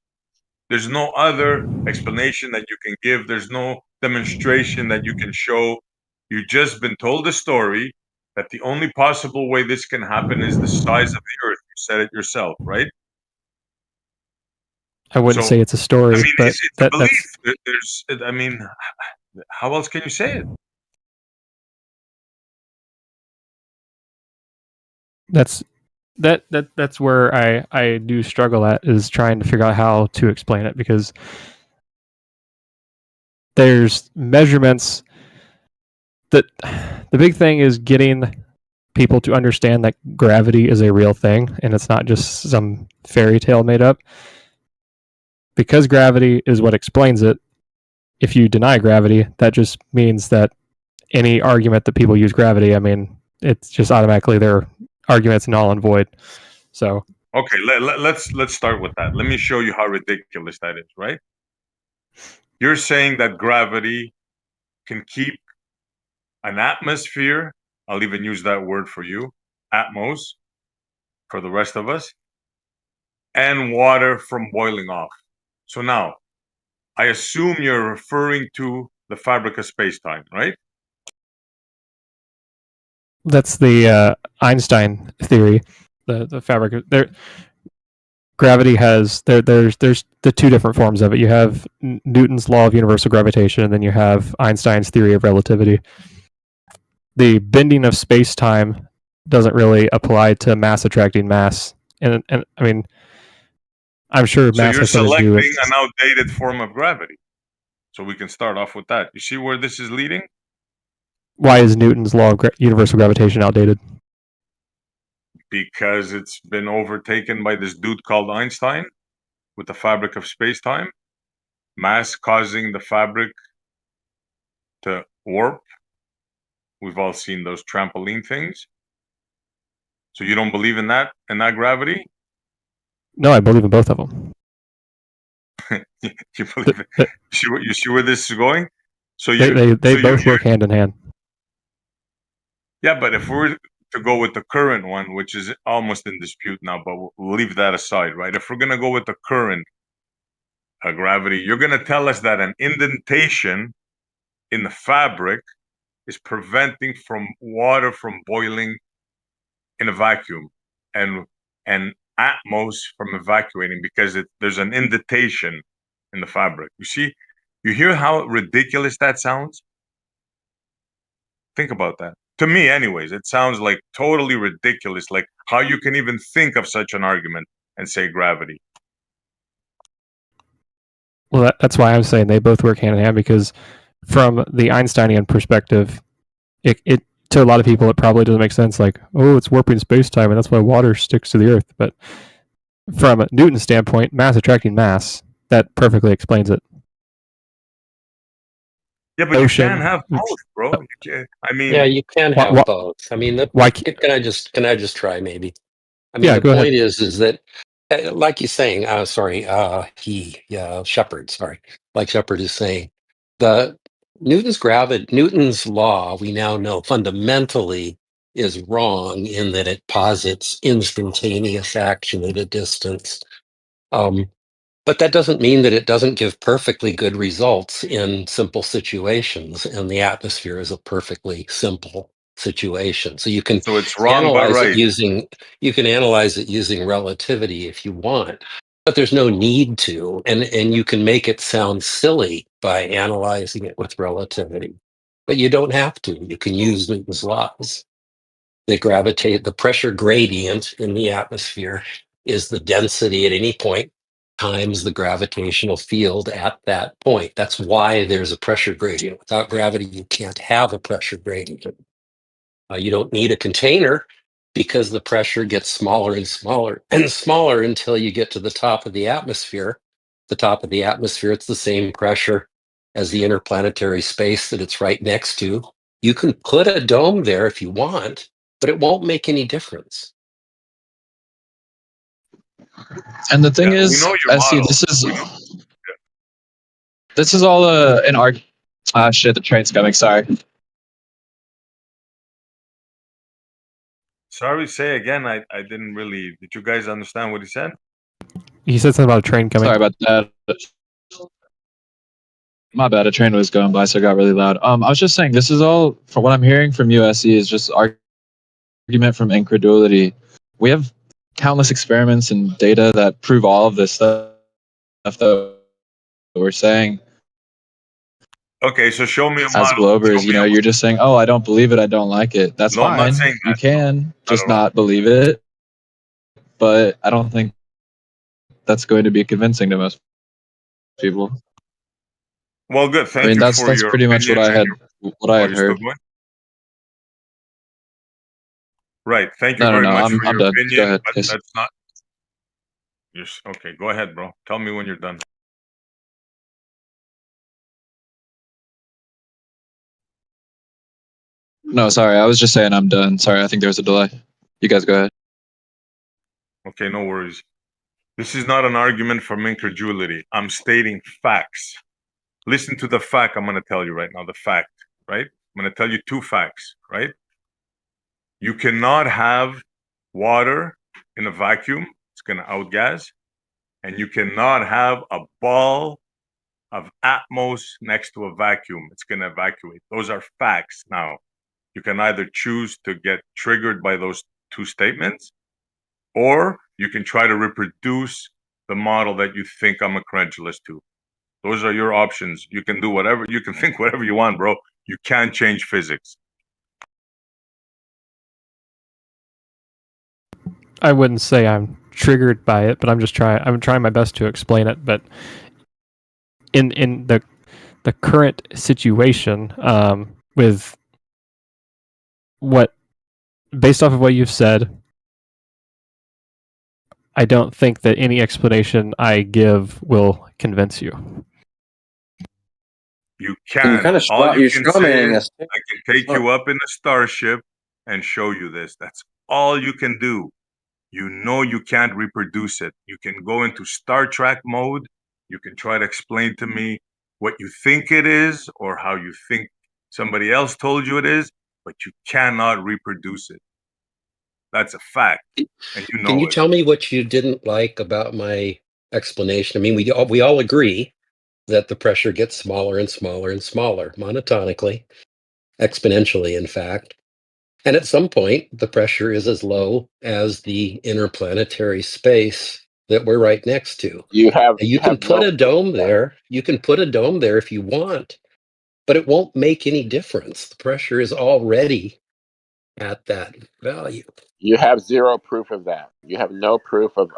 There's no other explanation that you can give. There's no demonstration that you can show. You've just been told a story that the only possible way this can happen is the size of the Earth. You said it yourself, right? I wouldn't say it's a story, but it's a belief. How else can you say it? That's where I do struggle at, is trying to figure out how to explain it, because there's measurements that the big thing is getting people to understand that gravity is a real thing and it's not just some fairy tale made up. Because gravity is what explains it, if you deny gravity, that just means that any argument that people use gravity, it's just automatically their argument's null and void. So okay, let's start with that. Let me show you how ridiculous that is, right? You're saying that gravity can keep an atmosphere, I'll even use that word for you, atmos, for the rest of us, and water from boiling off. So now, I assume you're referring to the fabric of space-time, right? That's the Einstein theory. The fabric there. Gravity has there's the two different forms of it. You have Newton's law of universal gravitation, and then you have Einstein's theory of relativity. The bending of space-time doesn't really apply to mass attracting mass, and I'm sure mass you're has something to do with selecting an outdated form of gravity. So we can start off with that. You see where this is leading? Why is Newton's law of universal gravitation outdated? Because it's been overtaken by this dude called Einstein with the fabric of space-time, mass causing the fabric to warp. We've all seen those trampoline things. So you don't believe in that gravity? No, I believe in both of them. You believe it? You see where this is going? So they both work hand in hand. Yeah, but if we're to go with the current one, which is almost in dispute now, but we'll leave that aside, right? If we're going to go with the current gravity, you're going to tell us that an indentation in the fabric is preventing from water from boiling in a vacuum and Atmos from evacuating because there's an indentation in the fabric. You see, you hear how ridiculous that sounds? Think about that. To me, anyways, it sounds like totally ridiculous, like how you can even think of such an argument and say gravity. Well, that's why I'm saying they both work hand in hand, because from the Einsteinian perspective, it to a lot of people, it probably doesn't make sense. Like, oh, it's warping space-time, and that's why water sticks to the Earth. But from Newton's standpoint, mass attracting mass, that perfectly explains it. Yeah, but you can't have both, bro. I mean, yeah, you can have both. I mean, can I just try maybe? I mean, Yeah, the go point ahead. is that, like he's saying, Shepard, like Shepard is saying, Newton's law, we now know fundamentally is wrong in that it posits instantaneous action at a distance. But that doesn't mean that it doesn't give perfectly good results in simple situations, and the atmosphere is a perfectly simple situation. So you can so it's wrong but right. You can analyze it using relativity if you want, but there's no need to, and you can make it sound silly by analyzing it with relativity. But you don't have to. You can use Newton's laws. The pressure gradient in the atmosphere is the density at any point times the gravitational field at that point. That's why there's a pressure gradient. Without gravity, you can't have a pressure gradient. You don't need a container because the pressure gets smaller and smaller and smaller until you get to the top of the atmosphere. The top of the atmosphere, it's the same pressure as the interplanetary space that it's right next to. You can put a dome there if you want, but it won't make any difference. And the thing is, SC, this is all an argument. Shit, the train's coming. Sorry. Sorry, say again. I didn't really. Did you guys understand what he said? He said something about a train coming. Sorry about that. My bad. A train was going by, so it got really loud. I was just saying, this is all, from what I'm hearing from USC, is just argument from incredulity. We have countless experiments and data that prove all of this stuff that we're saying. Okay, so show me a model. As Globers, you're just saying, "Oh, I don't believe it. I don't like it." That's fine. I'm not saying that. You can just not believe it, but I don't think that's going to be convincing to most people. Well, good. Thank you. That's pretty much what I had heard. Right. Thank you very much for your done. opinion. Go ahead, but please. that's not. Okay. Go ahead, bro. Tell me when you're done. No, sorry. I was just saying I'm done. Sorry, I think there was a delay. You guys go ahead. Okay, no worries. This is not an argument from incredulity. I'm stating facts. Listen to the fact I'm going to tell you right now. The fact, right? I'm going to tell you two facts, right? You cannot have water in a vacuum. It's going to outgas. And you cannot have a ball of Atmos next to a vacuum. It's going to evacuate. Those are facts. Now, you can either choose to get triggered by those two statements, or you can try to reproduce the model that you think I'm incredulous to. Those are your options. You can do whatever, you can think whatever you want, bro. You can't change physics. I wouldn't say I'm triggered by it, but I'm trying my best to explain it. But in the current situation, with based off of what you've said, I don't think that any explanation I give will convince you. You can. You're strawmanning us. I can take you up in a starship and show you this. That's all you can do. You can't reproduce it. You can go into Star Trek mode. You can try to explain to me what you think it is or how you think somebody else told you it is, but you cannot reproduce it. That's a fact. And you know Can you tell me what you didn't like about my explanation? I mean, we all agree that the pressure gets smaller and smaller and smaller monotonically. exponentially, in fact. And at some point, the pressure is as low as the interplanetary space that we're right next to. You have You can put a dome there. You can put a dome there if you want, but it won't make any difference. The pressure is already at that value. You have zero proof of that. You have no proof of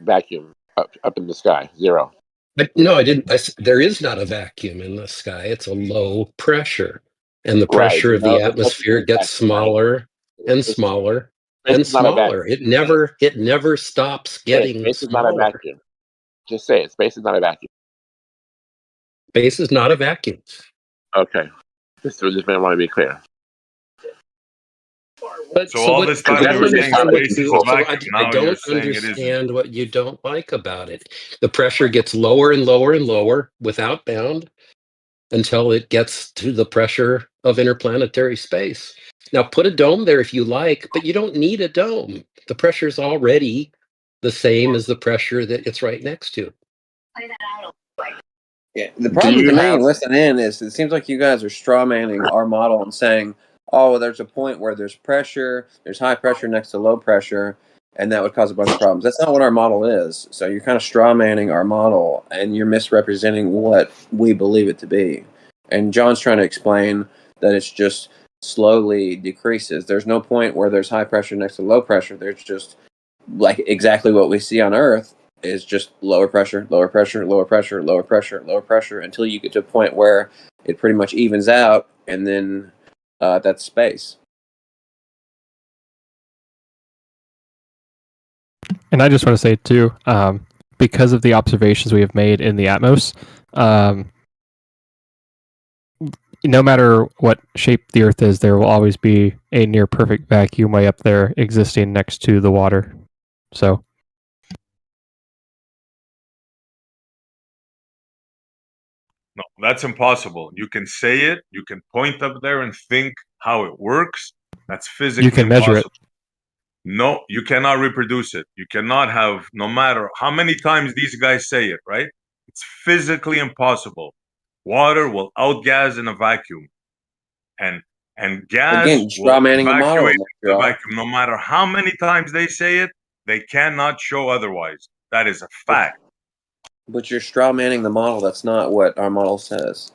vacuum up in the sky. Zero. But no, I didn't. There is not a vacuum in the sky. It's a low pressure. And the pressure of the atmosphere gets smaller and smaller and smaller. It never stops getting Space is not smaller. a vacuum. Just say it. Space is not a vacuum. Space is not a vacuum. Okay. Just want to be clear. But So all this time you were saying space is a vacuum. I Now you're don't saying it isn't. understand what you don't like about it. The pressure gets lower and lower and lower without bound until it gets to the pressure of interplanetary space. Now put a dome there if you like, but you don't need a dome. The pressure is already the same as the pressure that it's right next to. Yeah, the problem to me listening in is it seems like you guys are straw manning our model and saying, oh, well, there's a point where there's pressure, there's high pressure next to low pressure, and that would cause a bunch of problems. That's not what our model is. So you're kind of straw manning our model, and you're misrepresenting what we believe it to be. And John's trying to explain that it's just slowly decreases. There's no point where there's high pressure next to low pressure. There's just like exactly what we see on Earth is just lower pressure, lower pressure, lower pressure, lower pressure, lower pressure until you get to a point where it pretty much evens out, and then that's space. And I just want to say too, because of the observations we have made in the Atmos, no matter what shape the Earth is, there will always be a near perfect vacuum way up there existing next to the water. So. No, that's impossible. You can say it, you can point up there and think how it works. That's physically You can measure impossible. No, you cannot reproduce it. You cannot have, no matter how many times these guys say it, right? It's physically impossible. Water will outgas in a vacuum. And gas Again, straw manning the model. evacuate the vacuum. No matter how many times they say it, they cannot show otherwise. That is a fact. But you're straw manning the model. That's not what our model says.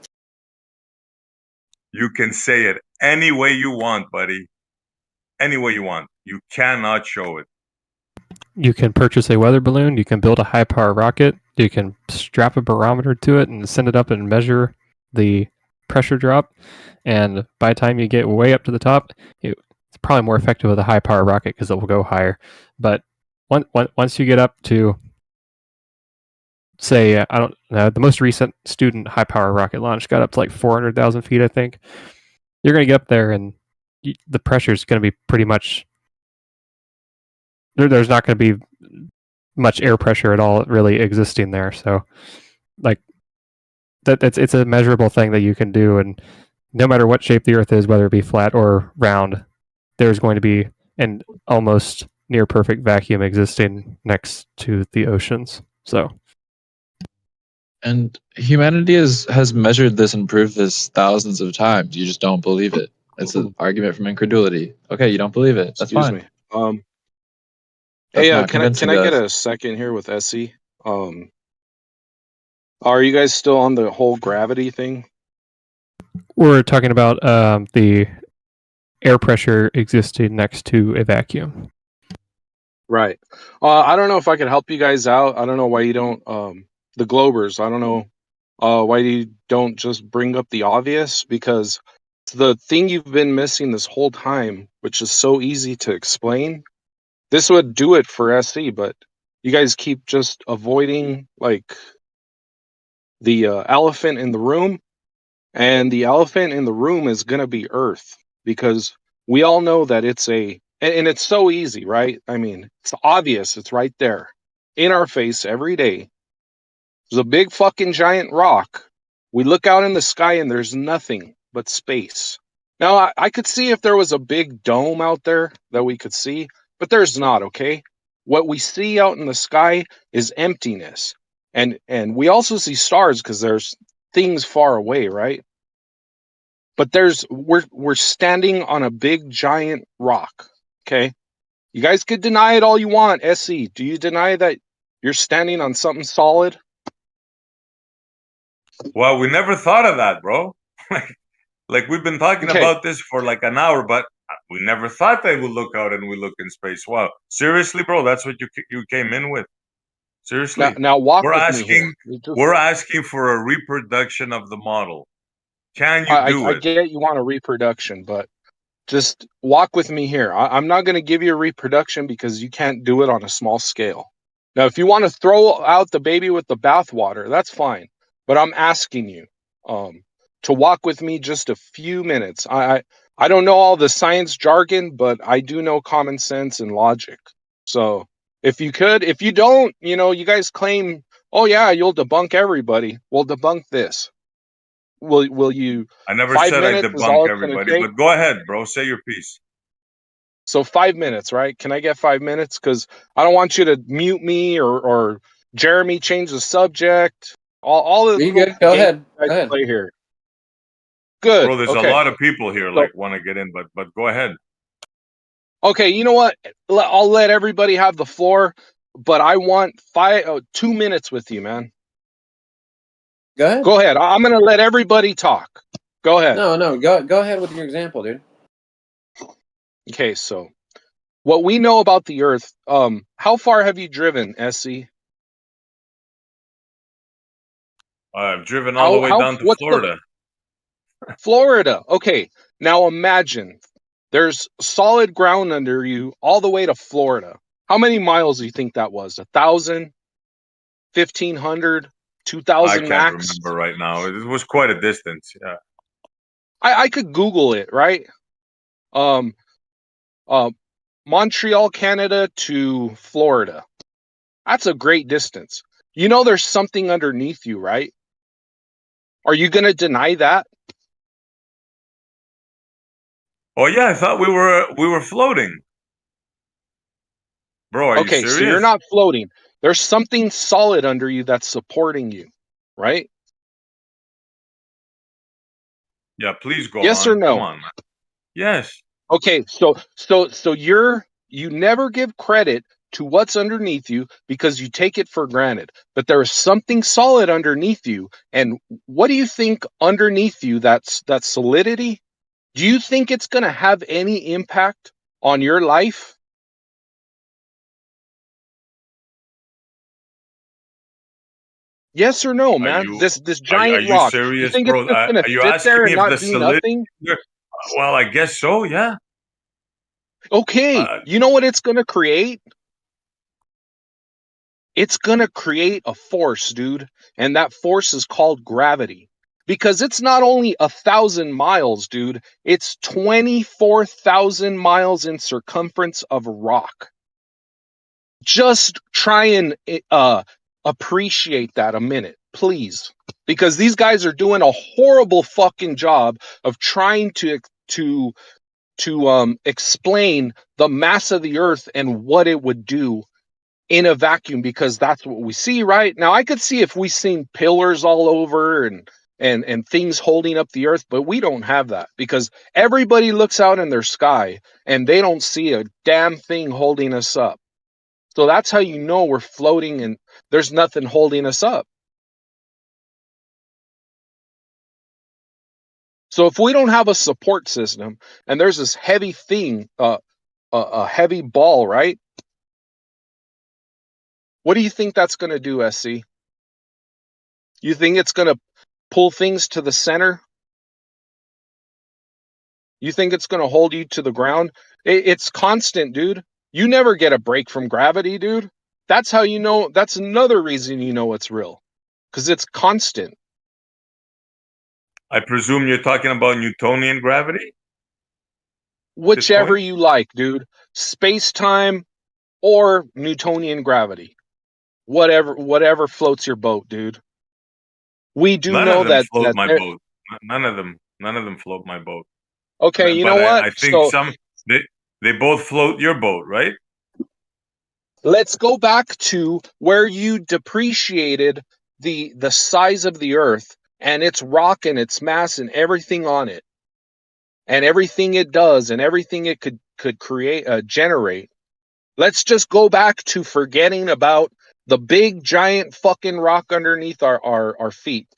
You can say it any way you want, buddy. Any way you want. You cannot show it. You can purchase a weather balloon. You can build a high power rocket. You can strap a barometer to it and send it up and measure the pressure drop. And by the time you get way up to the top, it's probably more effective with a high power rocket because it will go higher. But once you get up to, say, I don't know, the most recent student high power rocket launch got up to like 400,000 feet, I think. You're going to get up there and the pressure is going to be pretty much, there's not going to be much air pressure at all really existing there. So like it's a measurable thing that you can do. And no matter what shape the Earth is, whether it be flat or round, there's going to be an almost near perfect vacuum existing next to the oceans. So. And humanity has measured this and proved this thousands of times. You just don't believe it. It's an argument from incredulity. Okay, you don't believe it. That's Excuse fine. me. Hey, can I get a second here with Essie? Are you guys still on the whole gravity thing? We're talking about the air pressure existing next to a vacuum. Right. I don't know if I could help you guys out. I don't know why you don't, the Globers, I don't know why you don't just bring up the obvious, because the thing you've been missing this whole time, which is so easy to explain, this would do it for SC, but you guys keep just avoiding like the elephant in the room, and the elephant in the room is going to be Earth, because we all know that it's and it's so easy, right? I mean, it's obvious. It's right there in our face every day. There's a big fucking giant rock. We look out in the sky and there's nothing but space. Now, I could see if there was a big dome out there that we could see, but there's not, okay? What we see out in the sky is emptiness. And we also see stars because there's things far away, right? but we're standing on a big giant rock. Okay, you guys could deny it all you want. SE, do you deny that you're standing on something solid? Well, we never thought of that, bro. like we've been talking Okay. about this for like an hour, but we never thought that we look out and we look in space. Wow, seriously, bro, that's what you came in with? Seriously? Now walk We're with me here. we're asking for a reproduction of the model. Can you do I it? get you want a reproduction, but just walk with me here. I'm not going to give you a reproduction because you can't do it on a small scale. Now, if you want to throw out the baby with the bathwater, that's fine. But I'm asking you to walk with me just a few minutes. I don't know all the science jargon, but I do know common sense and logic. So if you could, if you don't, you guys claim, oh yeah, you'll debunk everybody. Well, debunk this. Will you? I never 5 said I minutes is all debunk it's gonna everybody, take? but go ahead, bro. Say your piece. So 5 minutes, right? Can I get 5 minutes? Because I don't want you to mute me or Jeremy change the subject. All the You little good? Go games ahead. you Go guys ahead. play here. Good. Bro, there's Okay. a lot of people here So- want to get in, but go ahead. Okay, you know what? I'll let everybody have the floor, but I want 2 minutes with you, man. Go ahead. Go ahead. I'm gonna let everybody talk. Go ahead. No, go ahead with your example, dude. Okay, so what we know about the Earth, how far have you driven, SC? I've driven all the way down to what's Florida. Florida. Okay, now imagine there's solid ground under you all the way to Florida. How many miles do you think that was? 1,000, 1,500, I 2,000 can't max? remember right now. It was quite a distance. Yeah. I could Google it, right? Montreal, Canada to Florida. That's a great distance. You know there's something underneath you, right? Are you going to deny that? Oh yeah, I thought we were floating. Bro, are you Okay, serious? so you're not floating. There's something solid under you that's supporting you, right? Yeah, please go Yes on. or no? Come on, man. Yes. Okay, so you never give credit to what's underneath you because you take it for granted. But there is something solid underneath you, and what do you think underneath you? That's that solidity. Do you think it's going to have any impact on your life? Yes or no, man? you- This Are giant you rock. serious, You think bro? it's just going Are to you sit asking there me and if the not do solidity? nothing? Well, I guess so. Yeah. Okay, you know what it's going to create? It's going to create a force, dude. And that force is called gravity. Because it's not only 1,000 miles, dude. It's 24,000 miles in circumference of rock. Just try and appreciate that a minute, please. Because these guys are doing a horrible fucking job of trying to explain the mass of the Earth and what it would do in a vacuum, because that's what we see right now. I could see if we seen pillars all over and things holding up the Earth, but we don't have that because everybody looks out in their sky and they don't see a damn thing holding us up. So that's how you know we're floating and there's nothing holding us up. So if we don't have a support system and there's this heavy thing, a heavy ball, right? What do you think that's going to do, SC? You think it's going to pull things to the center? You think it's going to hold you to the ground? It's constant, dude. You never get a break from gravity, dude. That's how you know. That's another reason you know it's real, because it's constant. I presume you're talking about Newtonian gravity? Whichever point? you like, dude. Space-time or Newtonian gravity. Whatever floats your boat, dude. We do None know of them that float my there- boat. None of them float my boat. Okay, you know But what? I think So they both float your boat, right? let's go back to where you depreciated the size of the Earth and its rock and its mass and everything on it. and everything it does and everything it could create, generate. Let's just go back to forgetting about the big giant fucking rock underneath our feet.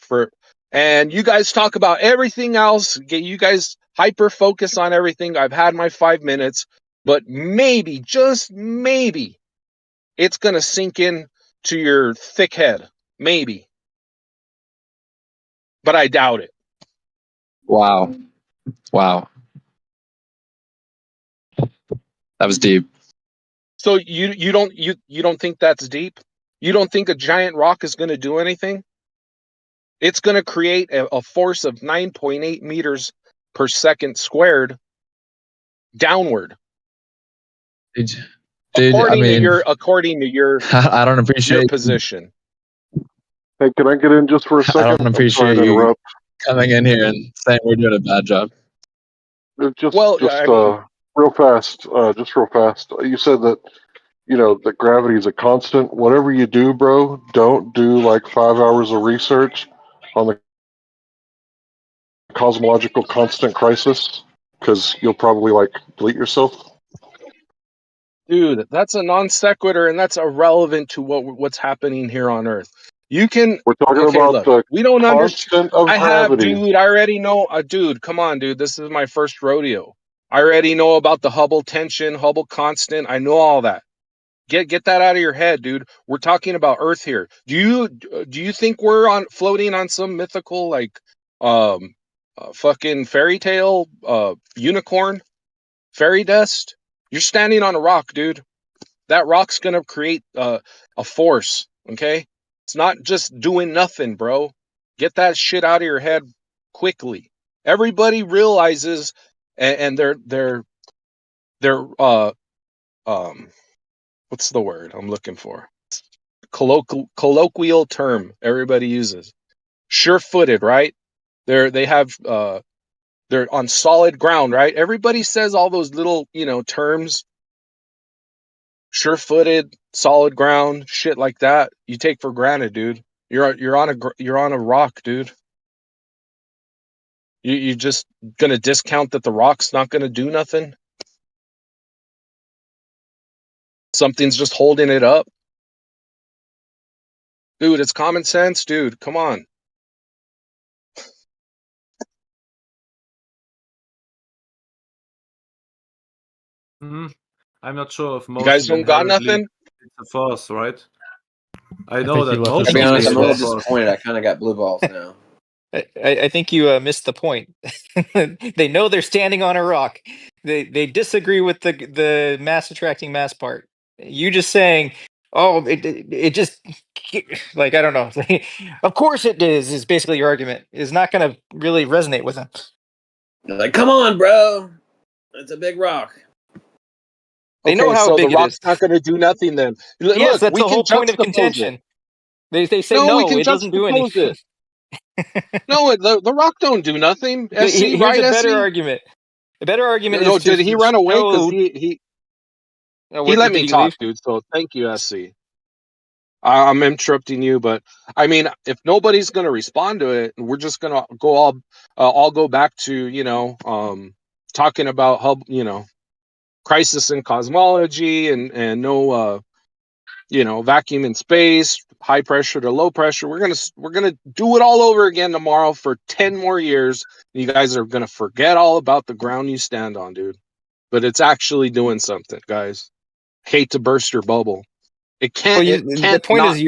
And you guys talk about everything else. You guys hyper focus on everything. I've had my 5 minutes, but maybe, just maybe, it's gonna sink in to your thick head. Maybe. But I doubt it. Wow. Wow. That was deep. So you don't think that's deep? You don't think a giant rock is going to do anything? It's going to create a force of 9.8 meters per second squared downward. According to your I don't appreciate your position. Hey, can I get in just for a second? I don't appreciate you coming in here and saying we're doing a bad job. Real fast. You said that, that gravity is a constant. Whatever you do, bro, don't do like 5 hours of research on the cosmological constant crisis, because you'll probably delete yourself. Dude, that's a non sequitur, and that's irrelevant to what's happening here on Earth. We're talking about the we don't constant of gravity. Dude, I already know. Dude, come on, dude. This is my first rodeo. I already know about the Hubble tension, Hubble constant. I know all that. Get that out of your head, dude. We're talking about Earth here. Do you think we're floating on some mythical fucking fairy tale unicorn fairy dust? You're standing on a rock, dude. That rock's gonna create a force. Okay, it's not just doing nothing, bro. Get that shit out of your head quickly. Everybody realizes, and they're what's the word I'm looking for? Colloquial term everybody uses. Sure-footed, right? They're on solid ground, right? Everybody says all those little, terms. Sure-footed, solid ground, shit like that. You take for granted, dude. You're on a rock, dude. You just gonna discount that the rock's not gonna do nothing? Something's just holding it up. Dude, it's common sense, dude. Come on. I'm not sure if most you guys don't got nothing. It's a force, right? I know that To be honest, I'm a little disappointed. I kind of got blue balls now. I think you missed the point. They know they're standing on a rock. They disagree with the mass attracting mass part. You just saying, oh, it just I don't know. Of course it is basically your argument. Is not going to really resonate with them. They're like, come on, bro. It's a big rock. They know how so big the rock's it is. not going to do nothing then. Yes, that's the whole point of contention. They say no, it doesn't do anything. No, the rock don't do nothing. Here's a better argument. A better argument is did he run away? Because he let me talk, leave? dude. So thank you, SC. I'm interrupting you, but I mean, if nobody's going to respond to it, we're just going to go all go back to talking about crisis in cosmology and no vacuum in space, high pressure to low pressure. We're gonna do it all over again tomorrow for 10 more years. You guys are gonna forget all about the ground you stand on, dude. But it's actually doing something, guys. Hate to burst your bubble. It can't. The point is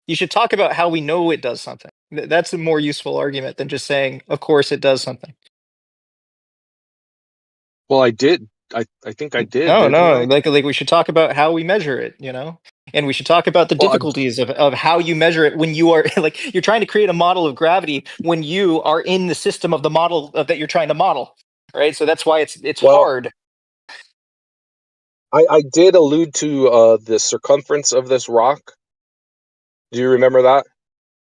you should talk about how we know it does something. That's a more useful argument than just saying, of course it does something. Well, I did. I think I did. No. Like we should talk about how we measure it, and we should talk about the difficulties of how you measure it when you are you're trying to create a model of gravity when you are in the system of the model that you're trying to model, right? So that's why it's hard. I did allude to the circumference of this rock. Do you remember that?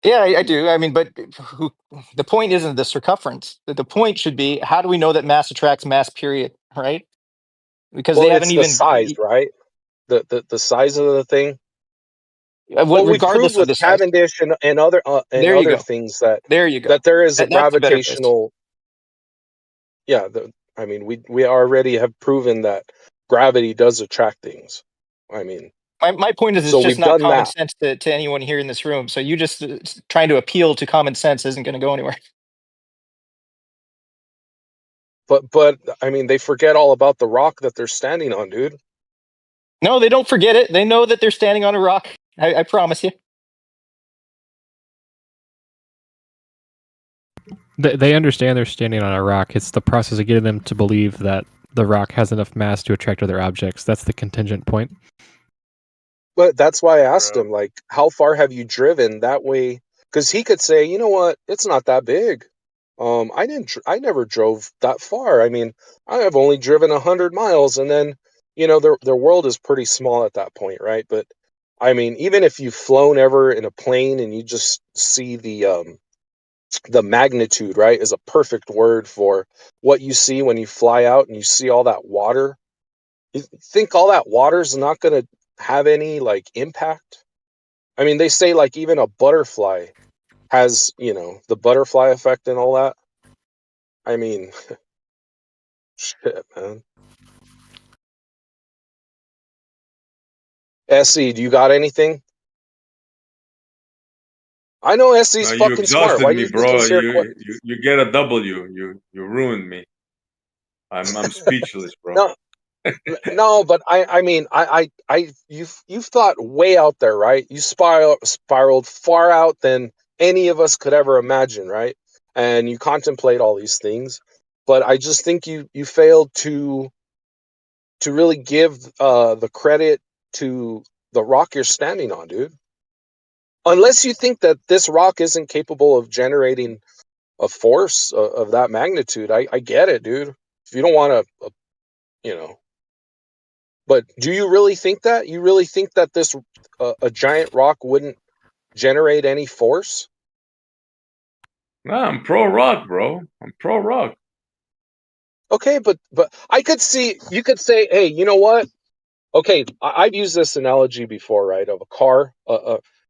Yeah, I do. I mean, but the point isn't the circumference. The point should be, how do we know that mass attracts mass, period, right? Because they haven't even the size, right? The size of the thing. Regardless of the size. Cavendish and other things that there you go. That there is a That's a better gravitational. yeah, I mean, we already have proven that gravity does attract things. I mean, My point is, it's so just we've not done common that. sense to anyone here in this room. So you just trying to appeal to common sense isn't going to go anywhere. But I mean, they forget all about the rock that they're standing on, dude. No, they don't forget it. They know that they're standing on a rock. I promise you. They understand they're standing on a rock. It's the process of getting them to believe that the rock has enough mass to attract other objects. That's the contingent point. But that's why I asked him, like, how far have you driven? That way, because he could say, you know what, it's not that big. I never drove that far. I mean, I have only driven 100 miles, and then, their world is pretty small at that point, right? But I mean, even if you've flown ever in a plane and you just see the magnitude, right, is a perfect word for what you see when you fly out and you see all that water. You think all that water's not going to have any like impact? I mean, they say like even a butterfly has, the butterfly effect and all that. I mean, shit, man. SE, do you got anything? I know SE's You fucking smart. exhausted Why do me, you think bro. he's here? You get a W. You ruined me. I'm speechless, bro. No, no, but I mean, you've thought way out there, right? You spiraled far out than any of us could ever imagine, right? And you contemplate all these things, but I just think you failed to really give the credit to the rock you're standing on, dude. Unless you think that this rock isn't capable of generating a force of that magnitude, I get it, dude. If you don't want to, you know. But do you really think that? You really think that this a giant rock wouldn't generate any force? Nah, I'm pro rock, bro. I'm pro rock. Okay, but I could see you could say, hey, you know what? Okay, I've used this analogy before, right? Of a car.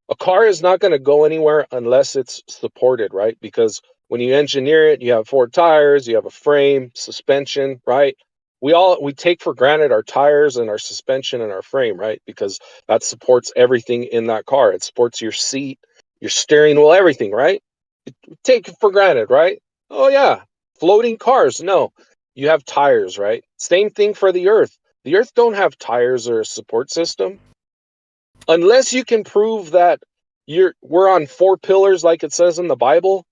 A car is not going to go anywhere unless it's supported, right? Because when you engineer it, you have 4 tires, you have a frame, suspension, right? We take for granted our tires and our suspension and our frame, right? Because that supports everything in that car. It supports your seat, your steering wheel, everything, right? Take it for granted, right? Oh yeah, floating cars. No, you have tires, right? Same thing for the Earth. The Earth don't have tires or a support system. Unless you can prove that we're on 4 pillars like it says in the Bible,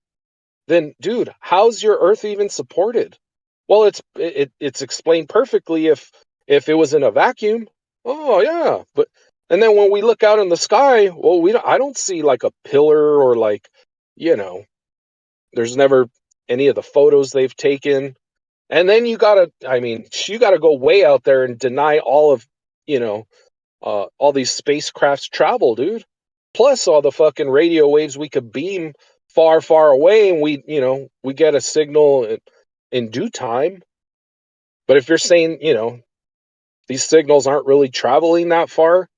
then dude, how's your Earth even supported? Well, it's explained perfectly if it was in a vacuum. Oh yeah, but and then when we look out in the sky, well, I don't see like a pillar or like, there's never any of the photos they've taken. And then you gotta go way out there and deny all of, all these spacecrafts travel, dude. Plus all the fucking radio waves we could beam far, far away, and we get a signal in due time. But if you're saying, these signals aren't really traveling that far,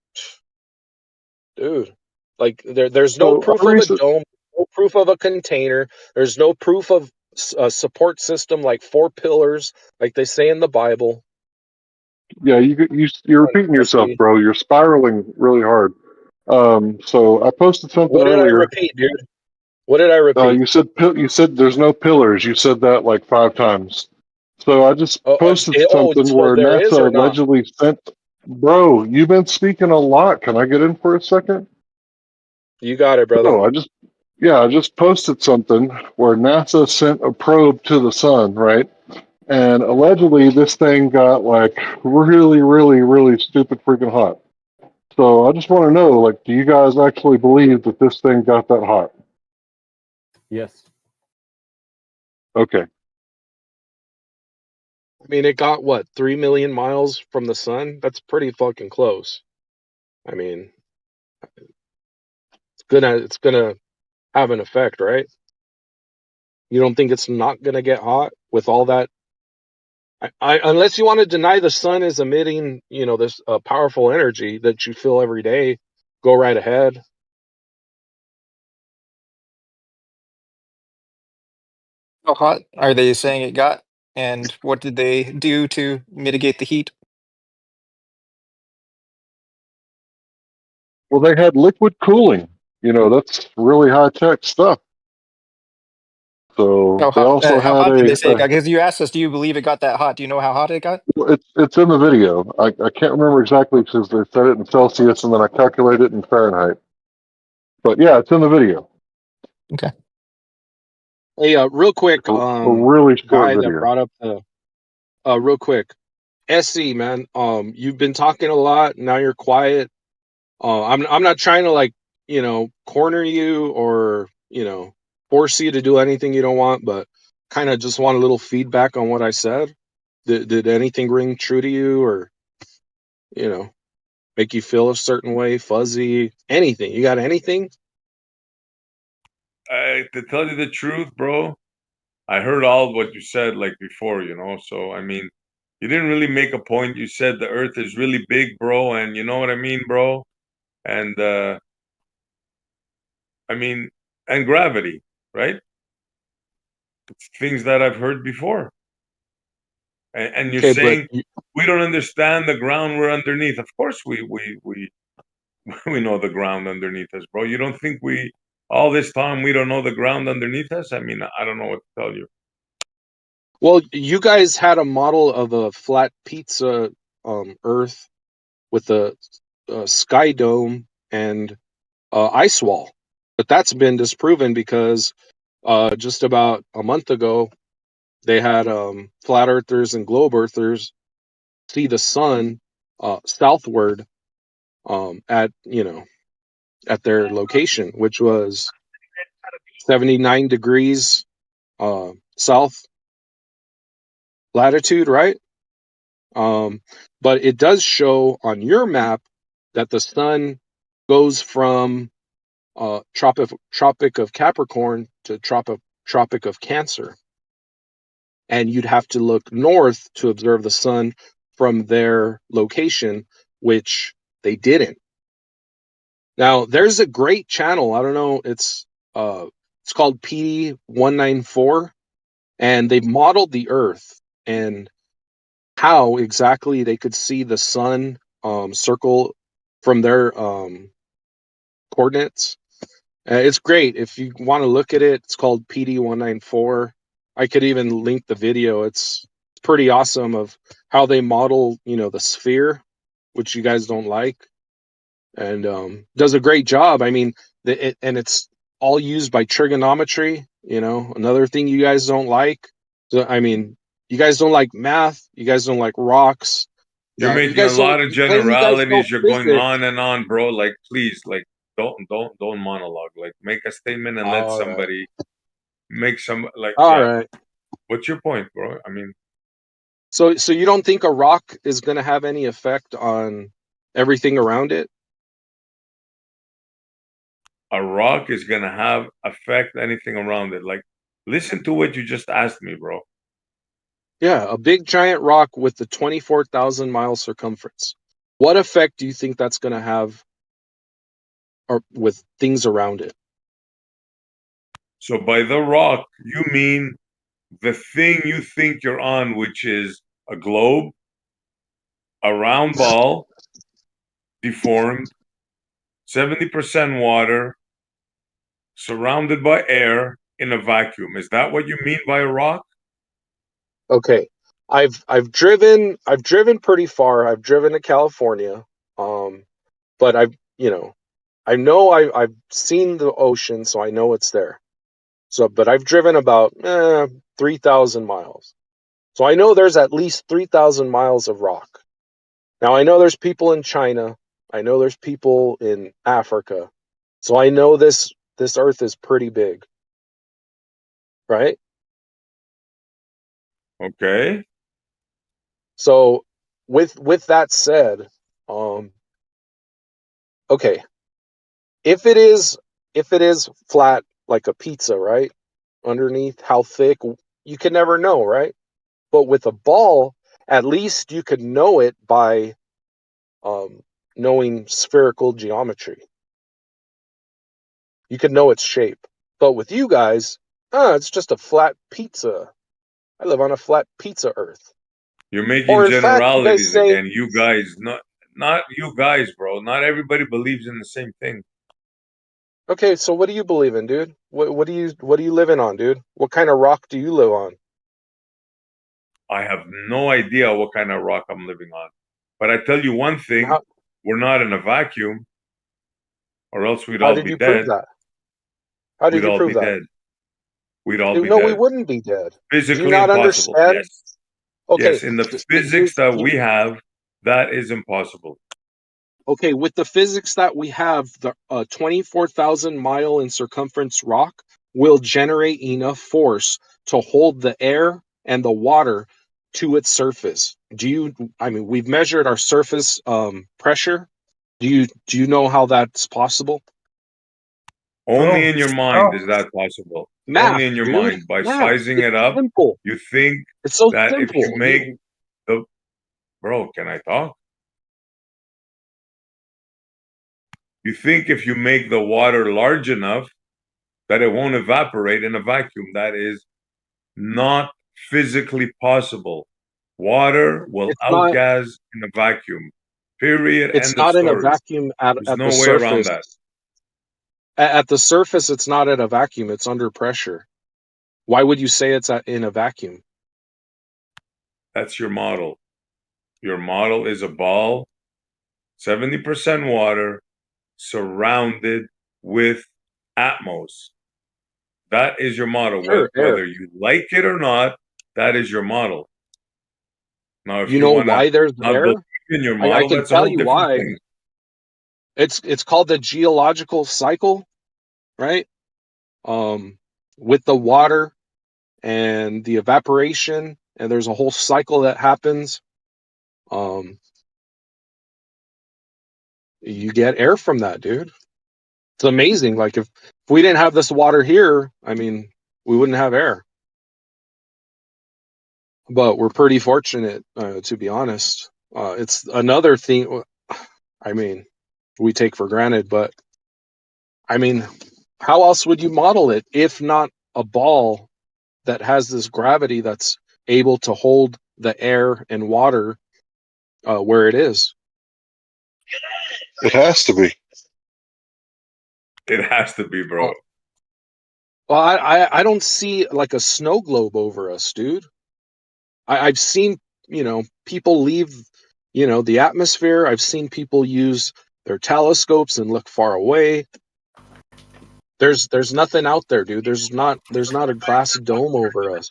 dude, like there's no So proof of a dome, no proof of a container. There's no proof of a support system like 4 pillars, like they say in the Bible. yeah, you're repeating yourself, bro. You're spiraling really hard. So I posted something What did I earlier. repeat, dude? What did I repeat? You said there's no pillars. You said that like 5 times. So I just posted something so where there is or NASA not? allegedly sent. Bro, you've been speaking a lot. Can I get in for a second? You got it, brother. No, I just posted something where NASA sent a probe to the sun, right? And allegedly this thing got like really, really, really stupid freaking hot. So I just want to know, like, do you guys actually believe that this thing got that hot? Yes. Okay. I mean, it got what, 3 million miles from the sun? That's pretty fucking close. I mean, it's gonna have an effect, right? You don't think it's not gonna get hot with all that? Unless you want to deny the sun is emitting, this powerful energy that you feel every day, go right ahead. How hot are they saying it got And what did they do to mitigate the heat? Well, they had liquid cooling. You know, that's really high tech stuff. So they also How had hot did they say? Because you asked us, do you believe it got that hot? Do you know how hot it got? it's in the video. I can't remember exactly because they said it in Celsius and then I calculated it in Fahrenheit. But yeah, it's in the video. Okay. Hey, real quick, A really short guy that video. brought up the real quick, SC man, you've been talking a lot. Now you're quiet. I'm not trying to like corner you or force you to do anything you don't want, but kind of just want a little feedback on what I said. Did anything ring true to you, or make you feel a certain way, fuzzy, anything? You got anything? To tell you the truth, bro, I heard all what you said like before, So I mean, you didn't really make a point. You said the Earth is really big, bro, and you know what I mean, bro. And I mean, and gravity, right? It's things that I've heard before. And you're Okay, but saying we don't understand the ground we're underneath. Of course, we we know the ground underneath us, bro. You don't think all this time we don't know the ground underneath us? I mean, I don't know what to tell you. well, you guys had a model of a flat pizza Earth with a sky dome and ice wall, but that's been disproven because just about a month ago they had flat earthers and globe earthers see the sun southward at at their location, which was 79 degrees south latitude, right? But it does show on your map that the sun goes from Tropic of Capricorn to Tropic of Cancer, and you'd have to look north to observe the sun from their location, which they didn't. Now, there's a great channel. I don't know. It's called PD194, and they modeled the Earth and how exactly they could see the sun circle from their coordinates. It's great. If you want to look at it, it's called PD194. I could even link the video. It's pretty awesome of how they model, the sphere, which you guys don't like, and does a great job. I mean, and it's all used by trigonometry. Another thing you guys don't like. So, I mean, you guys don't like math. You guys don't like rocks. You're You making a guys don't. lot of You claim you guys don't generalities. You're going visit. on and on, bro. Like, please, like, don't monologue. Like, make a statement and let All right. somebody make some like. All Yeah. right. What's your point, bro? I mean, So you don't think a rock is going to have any effect on everything around it? a rock is gonna have affect anything around it. Like, listen to what you just asked me, bro. Yeah, a big giant rock with the 24,000 mile circumference. What effect do you think that's going to have or with things around it? So by the rock, you mean the thing you think you're on, which is a globe, a round ball, deformed, 70% water, surrounded by air in a vacuum. Is that what you mean by a rock? Okay. I've driven pretty far. I've driven to California. But I know I've seen the ocean, so I know it's there. So, but I've driven about 3,000 miles. So I know there's at least 3,000 miles of rock. Now I know there's people in China. I know there's people in Africa. So I know this Earth is pretty big, right? Okay. So with that said, okay, if it is flat like a pizza, right? Underneath, how thick, you can never know, right? But with a ball, at least you could know it by knowing spherical geometry. You could know its shape. But with you guys, it's just a flat pizza. I live on a flat pizza Earth. You're making Or in fact, you guys generalities say, again. You guys, not you guys, bro. Not everybody believes in the same thing. okay, so what do you believe in, dude? What do you living on, dude? What kind of rock do you live on? I have no idea what kind of rock I'm living on. But I tell you one thing, How, we're not in a vacuum, or else we'd how all did be you prove dead. that? How did We'd you all prove be that? dead. We'd all be No, we dead. wouldn't be dead. Do you Physically not impossible. understand? Yes. Okay, Yes, in the th- physics you, that you, we have, that is impossible. okay, with the physics that we have, the 24,000 mile in circumference rock will generate enough force to hold the air and the water to its surface. I mean, we've measured our surface pressure. Do you know how that's possible? Only Oh, in your mind is that possible. math, Only in your dude. mind. By Math. sizing It's it up, simple. you think It's so that if you simple. make the bro, can I talk? You think if you make the water large enough that it won't evaporate in a vacuum. That is not physically possible. Water will It's not. outgas in a vacuum. Period. It's End of not in a story. vacuum There's at no the way around surface. that. At the surface, it's not at a vacuum. It's under pressure. Why would you say it's in a vacuum? That's your model. Your model is a ball, 70% water, surrounded with atmos. That is your model. Sure, air. Whether you like it or not, that is your model. Now, if You you know want to why there's not air? believe in your I model, can that's a tell whole you different why. thing. It's called the geological cycle, right? With the water and the evaporation, and there's a whole cycle that happens. You get air from that, dude. It's amazing. Like if we didn't have this water here, I mean, we wouldn't have air. But we're pretty fortunate, to be honest. It's another thing. I mean, we take for granted, but I mean, how else would you model it if not a ball that has this gravity that's able to hold the air and water where it is? It has to be. It has to be, bro. Well, I don't see like a snow globe over us, dude. I've seen, people leave, the atmosphere. I've seen people use their telescopes and look far away. There's nothing out there, dude. There's not a glass dome over us.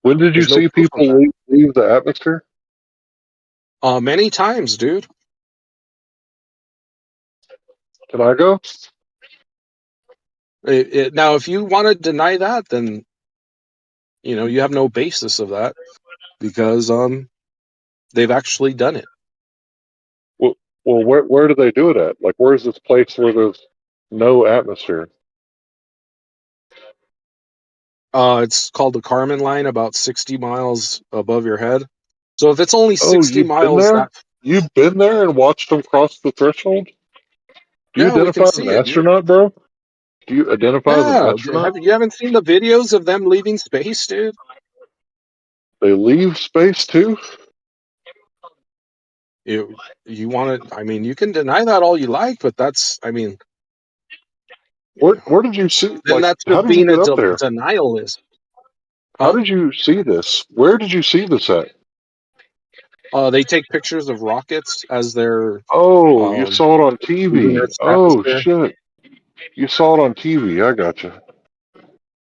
When did you There's no see proof of people that. leave the atmosphere? Many times, dude. Can I go? Now, if you want to deny that, then you have no basis of that because they've actually done it. Well, where do they do it at? Like, where's this place where there's no atmosphere? It's called the Kármán line, about 60 miles above your head. So if it's only Oh, 60 you've been miles, there? You've been there and watched them cross the threshold? Do you yeah, we identify can as see an it, dude. astronaut, bro? Do you identify as an Yeah, astronaut? you haven't seen the videos of them leaving space, dude? They leave space too? You want to? I mean, you can deny that all you like, but that's, I mean, Where did you see? then Like, that's how just did you being a get up there? denialist. How Huh? did you see this? Where did you see this at? They take pictures of rockets as they're Oh, you saw it on leaving TV. Earth's Oh atmosphere. shit! You saw it on TV. I gotcha.